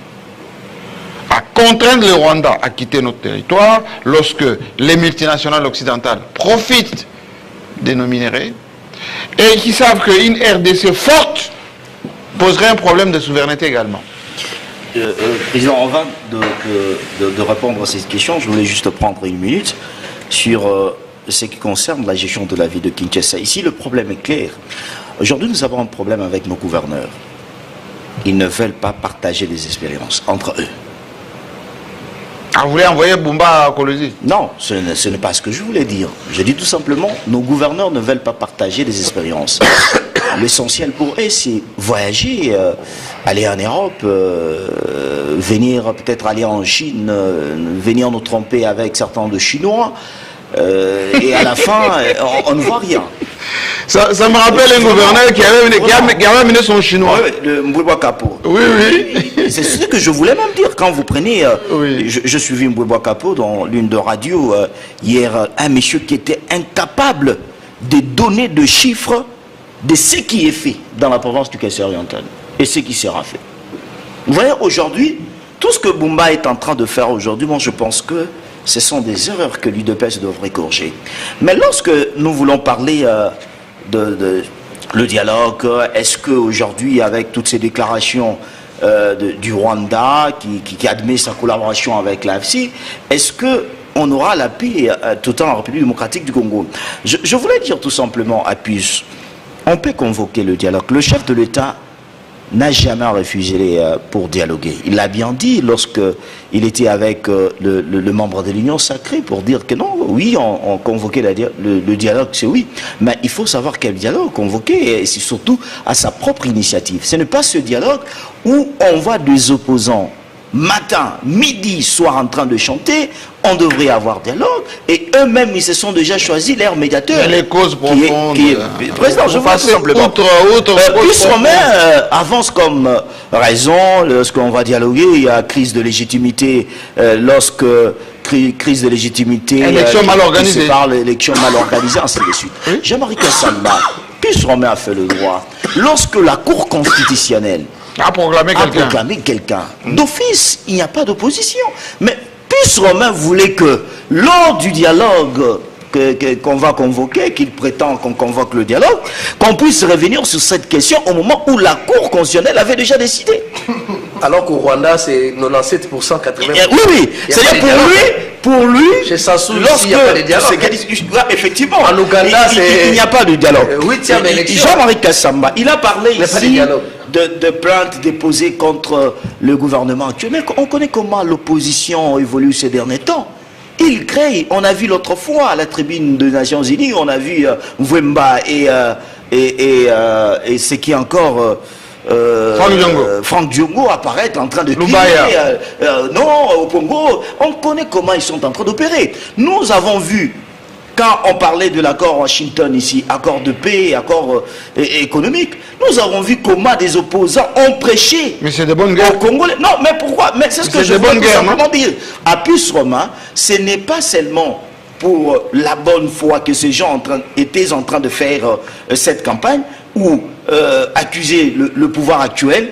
Speaker 1: à contraindre le Rwanda à quitter notre territoire lorsque les multinationales occidentales profitent de nos minéraux et qui savent qu'une RDC forte poserait un problème de souveraineté également?
Speaker 5: Président, avant de répondre à cette question, je voulais juste prendre une minute sur ce qui concerne la gestion de la vie de Kinshasa. Ici, le problème est clair. Aujourd'hui, nous avons un problème avec nos gouverneurs. Ils ne veulent pas partager les expériences entre eux.
Speaker 1: Ah, vous voulez envoyer Bumba à Kolosi?
Speaker 5: Non, ce n'est pas ce que je voulais dire. Je dis tout simplement, nos gouverneurs ne veulent pas partager les expériences. L'essentiel pour eux, c'est voyager, aller en Europe, venir peut-être aller en Chine, venir nous tromper avec certains de Chinois, et à la fin, on ne voit rien.
Speaker 1: Ça me rappelle un gouverneur qui avait amené son Chinois.
Speaker 5: Oui, le Mbouébois Kapo.
Speaker 1: Oui.
Speaker 5: C'est ce que je voulais même dire. Quand vous prenez... Je suivis Mbouébois Kapo dans l'une de radio hier, un monsieur qui était incapable de donner de chiffres de ce qui est fait dans la province du Kassai oriental et ce qui sera fait. Vous voyez, aujourd'hui, tout ce que Bumba est en train de faire aujourd'hui, moi je pense que ce sont des erreurs que l'UDPS devrait corriger. Mais lorsque nous voulons parler le dialogue, est-ce qu'aujourd'hui, avec toutes ces déclarations du Rwanda qui admet sa collaboration avec l'AFC, est-ce qu'on aura la paix tout en République démocratique du Congo? Je voulais dire tout simplement à Pius, on peut convoquer le dialogue. Le chef de l'État n'a jamais refusé pour dialoguer. Il l'a bien dit lorsqu'il était avec le membre de l'Union sacrée pour dire que non, oui, on convoquait le dialogue, c'est oui. Mais il faut savoir quel dialogue convoquer, et c'est surtout à sa propre initiative. Ce n'est pas ce dialogue où on voit des opposants matin, midi, soir en train de chanter. On devrait avoir dialogue, et eux-mêmes ils se sont déjà choisis leur médiateur.
Speaker 1: Les causes profondes.
Speaker 5: Président, je vois tout simplement. Plus Romain avance comme raison lorsqu'on va dialoguer. Il y a crise de légitimité lorsque crise de légitimité.
Speaker 1: Élection mal organisée.
Speaker 5: Élection mal organisée, ainsi de suite. Jean-Marie Kassamba, plus Romain a fait le droit. Lorsque la Cour constitutionnelle
Speaker 1: a proclamé
Speaker 5: quelqu'un, d'office, il n'y a pas d'opposition. Mais Pius Romain voulait que, lors du dialogue qu'on va convoquer, qu'il prétend qu'on convoque le dialogue, qu'on puisse revenir sur cette question au moment où la Cour constitutionnelle avait déjà décidé.
Speaker 4: Alors qu'au Rwanda, c'est 97%, 80%.
Speaker 5: Oui, c'est-à-dire pour lui,
Speaker 4: chez Sassou, il n'y a pas de dialogue.
Speaker 5: Effectivement,
Speaker 4: en Ouganda,
Speaker 5: il n'y a pas de dialogue.
Speaker 4: Jean-Marie
Speaker 5: Kassamba, il a parlé ici de plaintes déposées contre le gouvernement actuel. Mais on connaît comment l'opposition évolue ces derniers temps. Il crée, on a vu l'autre fois à la tribune des Nations Unies, on a vu Mvemba et et ce qui est encore Franck Diongo apparaît en train de crier non au Congo. On connaît comment ils sont en train d'opérer. Nous avons vu, quand on parlait de l'accord Washington ici, accord de paix, accord économique, nous avons vu comment des opposants ont prêché.
Speaker 1: Mais c'est de bonnes guerres.
Speaker 5: Au Congolais. Non, mais pourquoi? Mais c'est ce que je veux simplement dire. À Puce Roma, ce n'est pas seulement pour la bonne foi que ces gens étaient en train de faire cette campagne ou accuser le pouvoir actuel.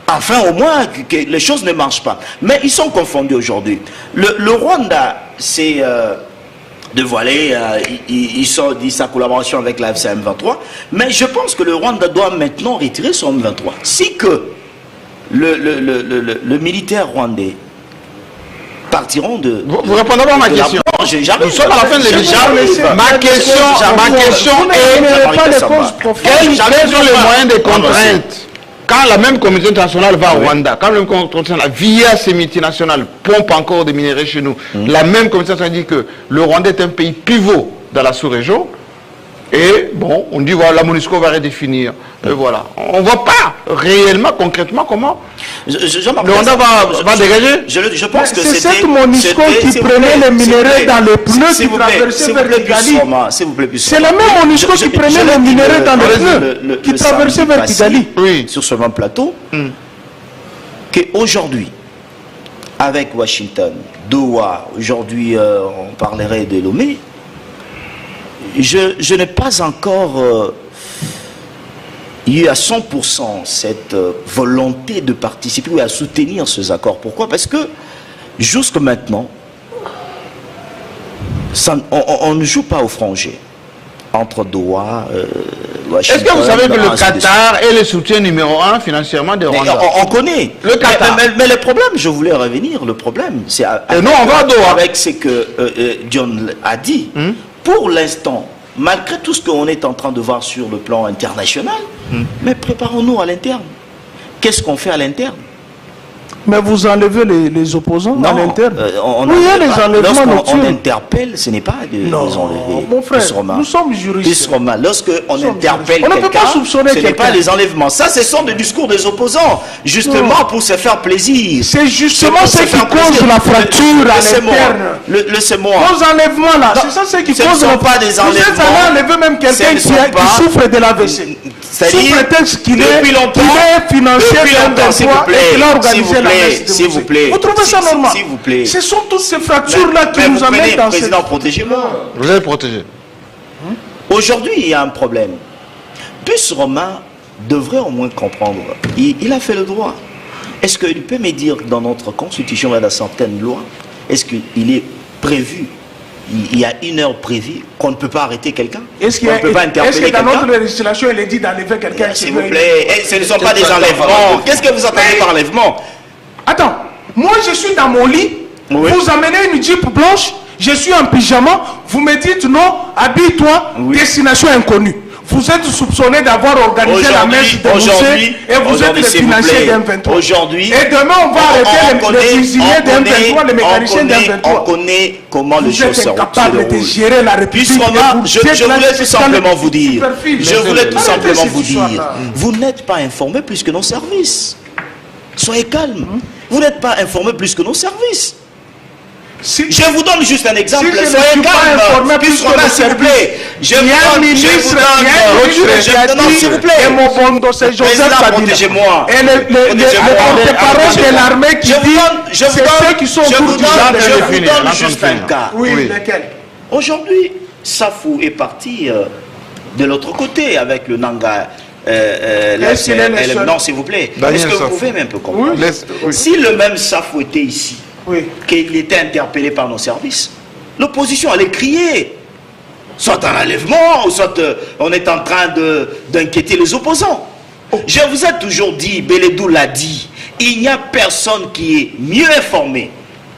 Speaker 5: Enfin, au moins, que les choses ne marchent pas. Mais ils sont confondus aujourd'hui. Le Rwanda, c'est dévoilé, il dit sa collaboration avec la FCM 23, mais je pense que le Rwanda doit maintenant retirer son M23. Si que le militaire rwandais partiront de...
Speaker 1: Vous répondez pas à ma question. Nous sommes à la fin de l'émission. Ma question est quels sont les moyens de contrainte quand la même communauté internationale va au Rwanda, quand la même communauté internationale, via ces multinationales, pompe encore des minéraux chez nous, la même communauté internationale dit que le Rwanda est un pays pivot dans la sous-région, et bon, on dit voilà, la MONUSCO va redéfinir. Et voilà. On ne voit pas réellement, concrètement, comment le Rwanda va dégager.
Speaker 5: Je pense que
Speaker 3: c'est cette MONUSCO qui prenait les minéraux dans les pneus qui traversaient vers Kigali. C'est la même MONUSCO qui prenait les minéraux dans les pneus qui traversaient vers Kigali.
Speaker 5: Sur ce même plateau, qu'aujourd'hui, avec Washington, Doha, aujourd'hui on parlerait de Lomé, je n'ai pas encore eu à 100% cette volonté de participer ou à soutenir ces accords. Pourquoi? Parce que jusque maintenant, on ne joue pas au franc jeu entre Doha, Washington.
Speaker 1: Est-ce que vous savez que le Qatar est le soutien numéro 1 financièrement de Rwanda?
Speaker 5: On connaît.
Speaker 1: Le Qatar.
Speaker 5: Mais le problème, je voulais revenir, le problème, c'est
Speaker 1: nous on va à Doha.
Speaker 5: Avec ce que John a dit. Pour l'instant, malgré tout ce qu'on est en train de voir sur le plan international, mais préparons-nous à l'interne. Qu'est-ce qu'on fait à l'interne?
Speaker 3: Mais vous enlevez les opposants à l'interne.
Speaker 5: Oui, il y a les enlèvements nocturnes. On interpelle, ce n'est pas les enlever.
Speaker 3: Mon frère, nous sommes juristes.
Speaker 5: Lorsqu'on interpelle quelqu'un, ce n'est pas les enlèvements. Ça, ce sont des discours des opposants, justement pour se faire plaisir.
Speaker 3: C'est justement ce qui cause la fracture à l'interne.
Speaker 5: Laissez-moi.
Speaker 3: Vos enlèvements là, c'est ça ce qui cause la fracture. Vous êtes allé enlever même quelqu'un qui souffre de l'AVC.
Speaker 5: C'est-à-dire,
Speaker 3: qu'il est financier d'un M23 et qu'il a organisé la messe de
Speaker 5: s'il vous plaît.
Speaker 3: Vous trouvez ça normal?
Speaker 5: S'il vous plaît.
Speaker 3: Ce sont toutes ces fractures-là qui nous amènent dans cette...
Speaker 5: Président, protégez-moi.
Speaker 1: Vous êtes protégé.
Speaker 5: Aujourd'hui, il y a un problème. Puce Roma devrait au moins comprendre. Il a fait le droit. Est-ce qu'il peut me dire dans notre constitution, il y a certaines lois, est-ce qu'il est prévu, il y a une heure prévue qu'on ne peut pas arrêter quelqu'un?
Speaker 3: Est-ce que dans notre législation, il est dit d'enlever quelqu'un?
Speaker 5: S'il vous plaît, ce ne sont pas des enlèvements. Qu'est-ce que vous entendez par enlèvement?
Speaker 3: Attends, moi je suis dans mon lit, vous amenez une Jeep blanche, je suis en pyjama, vous me dites non, habille-toi, destination inconnue. Vous êtes soupçonné d'avoir organisé la messe de Moussé et vous êtes le financier d'un 23.
Speaker 5: Aujourd'hui,
Speaker 3: et demain on va arrêter les cuisiniers d'un 23, les mécaniciens d'un 23.
Speaker 5: On connaît comment les choses sont.
Speaker 3: Vous êtes incapable de gérer la République.
Speaker 5: Je voulais tout simplement vous dire, vous n'êtes pas informé plus que nos services. Soyez calme. Vous n'êtes pas informé plus que nos services. Je vous donne juste un exemple. Soyez calme. S'il vous plaît. Je vous donne. S'il vous plaît.
Speaker 3: Et mon bon, c'est Joseph
Speaker 5: protégez-moi.
Speaker 3: Et les porte-parole de l'armée qui dit c'est ceux qui sont autour du genre.
Speaker 5: Je vous donne juste un cas.
Speaker 3: Oui, lequel?
Speaker 5: Aujourd'hui, Safou est parti de l'autre côté avec le Nanga. Non, s'il vous plaît. Est-ce que vous pouvez même un peu comprendre? Si le même Safou était ici, qu'il était interpellé par nos services, l'opposition allait crier. Soit un enlèvement, ou soit on est en train d'inquiéter les opposants. Je vous ai toujours dit, Beledou l'a dit, il n'y a personne qui est mieux informé,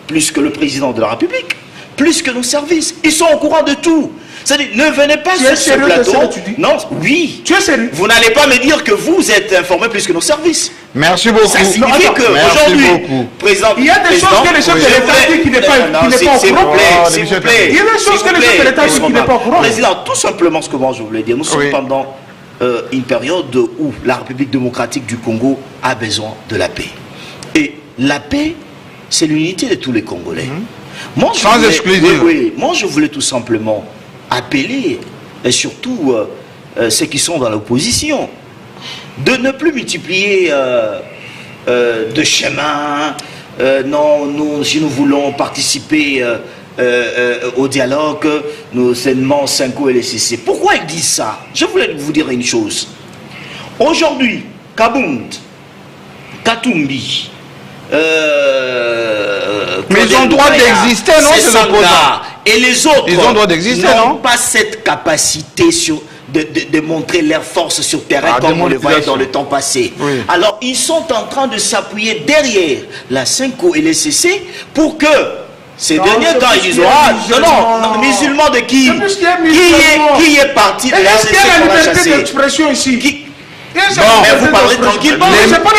Speaker 5: plus que le président de la République, plus que nos services. Ils sont au courant de tout. C'est-à-dire, ne venez pas sur ce plateau. Non, oui.
Speaker 3: Tu es sérieux?
Speaker 5: Vous n'allez pas me dire que vous êtes informé plus que nos services.
Speaker 1: Merci beaucoup.
Speaker 5: Ça signifie qu'aujourd'hui,
Speaker 3: président, il y a des choses que les chefs de l'État disent qui n'est pas au courant.
Speaker 5: S'il vous plaît.
Speaker 3: Il y a des choses que les chefs de l'État disent qui n'est pas au courant.
Speaker 5: Président, tout simplement ce que moi je voulais dire, nous sommes pendant une période où la République démocratique du Congo a besoin de la paix. Et la paix, c'est l'unité de tous les Congolais. Moi,
Speaker 1: sans exclusion.
Speaker 5: Moi, je voulais tout simplement appeler, et surtout ceux qui sont dans l'opposition, de ne plus multiplier de chemins. Non, si nous voulons participer au dialogue, nous seulement Senko et les CC. Pourquoi ils disent ça? Je voulais vous dire une chose. Aujourd'hui, Kabund, Katumbi,
Speaker 1: mais ils ont le droit d'exister, non, ces opposants?
Speaker 5: Et les autres,
Speaker 1: ils ont le droit d'exister, non?
Speaker 5: Pas cette capacité de montrer leur force sur terrain comme on le voyait dans le temps passé.
Speaker 1: Oui.
Speaker 5: Alors, ils sont en train de s'appuyer derrière la Senko et les CC pour que ces derniers, quand ils disent non, musulmans de qui est parti de la CC pour la chasser?
Speaker 3: D'expression ici.
Speaker 5: Bon, mais vous parlez tranquillement.
Speaker 3: C'est pas de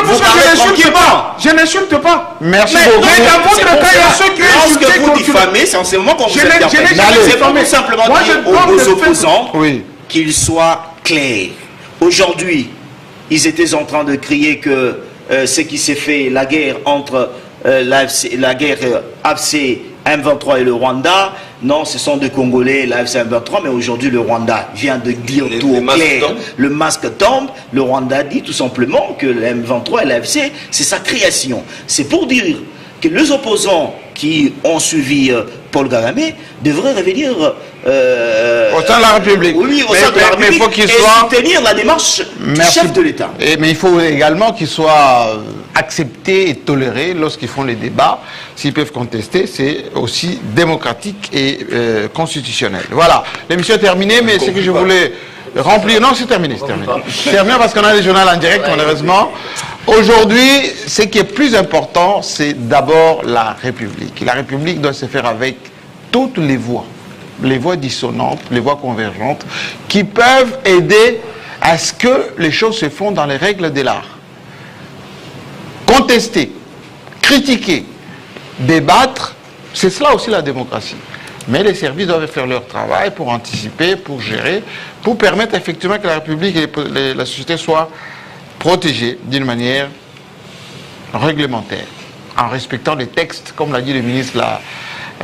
Speaker 3: je n'insulte pas.
Speaker 1: Merci
Speaker 3: beaucoup.
Speaker 1: Mais
Speaker 3: dans votre cas, il y a ceux qui
Speaker 5: insultent. Lorsque vous diffamez, c'est en ce moment qu'on vous interpelle. C'est pas tout simplement dire aux opposants qu'ils soient clairs. Aujourd'hui, ils étaient en train de crier que ce qui s'est fait, la guerre entre la guerre AFC M23 et le Rwanda, non, ce sont des Congolais, la FC M23, mais aujourd'hui le Rwanda vient de dire tout au clair. Le masque tombe, le Rwanda dit tout simplement que le M23 et la FC, c'est sa création. C'est pour dire que les opposants qui ont suivi Paul Kagame devraient revenir
Speaker 1: au sein de la République.
Speaker 5: Oui, au sein de la République, mais faut qu'il soit... soutenir la démarche du chef de l'État.
Speaker 1: Mais il faut également qu'ils soient acceptés et tolérés lorsqu'ils font les débats. S'ils peuvent contester, c'est aussi démocratique et constitutionnel. Voilà, l'émission est terminée, mais ce que je voulais remplir... Non, c'est terminé, c'est terminé. C'est terminé parce qu'on a les journaux en direct, malheureusement. Aujourd'hui, ce qui est plus important, c'est d'abord la République. La République doit se faire avec toutes les voix dissonantes, les voix convergentes, qui peuvent aider à ce que les choses se font dans les règles de l'art. Contester, critiquer, débattre, c'est cela aussi la démocratie. Mais les services doivent faire leur travail pour anticiper, pour gérer, pour permettre effectivement que la République et la société soient protégées d'une manière réglementaire, en respectant les textes, comme l'a dit le ministre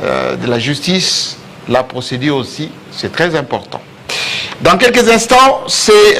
Speaker 1: de la Justice, la procédure aussi, c'est très important. Dans quelques instants, c'est...